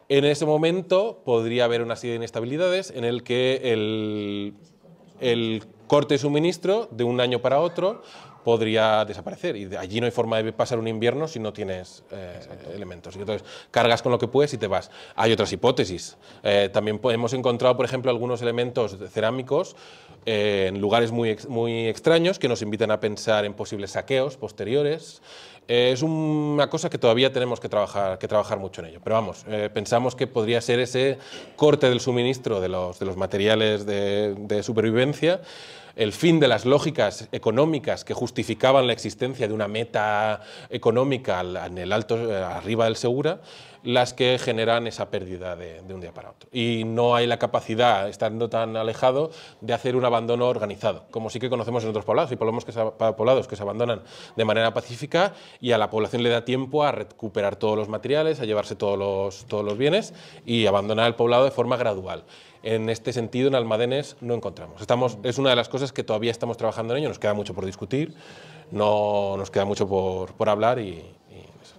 S3: En ese momento podría haber una serie de inestabilidades en el que el corte de suministro de un año para otro podría desaparecer y allí no hay forma de pasar un invierno si no tienes elementos. Y entonces cargas con lo que puedes y te vas. Hay otras hipótesis. También hemos encontrado, por ejemplo, algunos elementos cerámicos en lugares muy extraños que nos invitan a pensar en posibles saqueos posteriores. Es una cosa que todavía tenemos que trabajar mucho en ello. Pero vamos, pensamos que podría ser ese corte del suministro de los materiales de supervivencia, el fin de las lógicas económicas que justificaban la existencia de una meta económica en el alto, arriba del Segura, las que generan esa pérdida de un día para otro. Y no hay la capacidad, estando tan alejado, de hacer un abandono organizado, como sí que conocemos en otros poblados. Hay poblados que se abandonan de manera pacífica y a la población le da tiempo a recuperar todos los materiales, a llevarse todos los bienes y abandonar el poblado de forma gradual. En este sentido, en Almadenes no encontramos. Es una de las cosas que todavía estamos trabajando en ello, nos queda mucho por discutir, nos queda mucho por hablar y eso.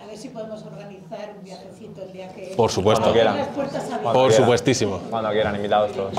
S4: A ver si podemos organizar un viajecito el día que...
S3: Por supuesto.
S2: Cuando quieran.
S4: Las puertas abiertas.
S3: Por supuestísimo.
S2: Cuando quieran, invitados todos.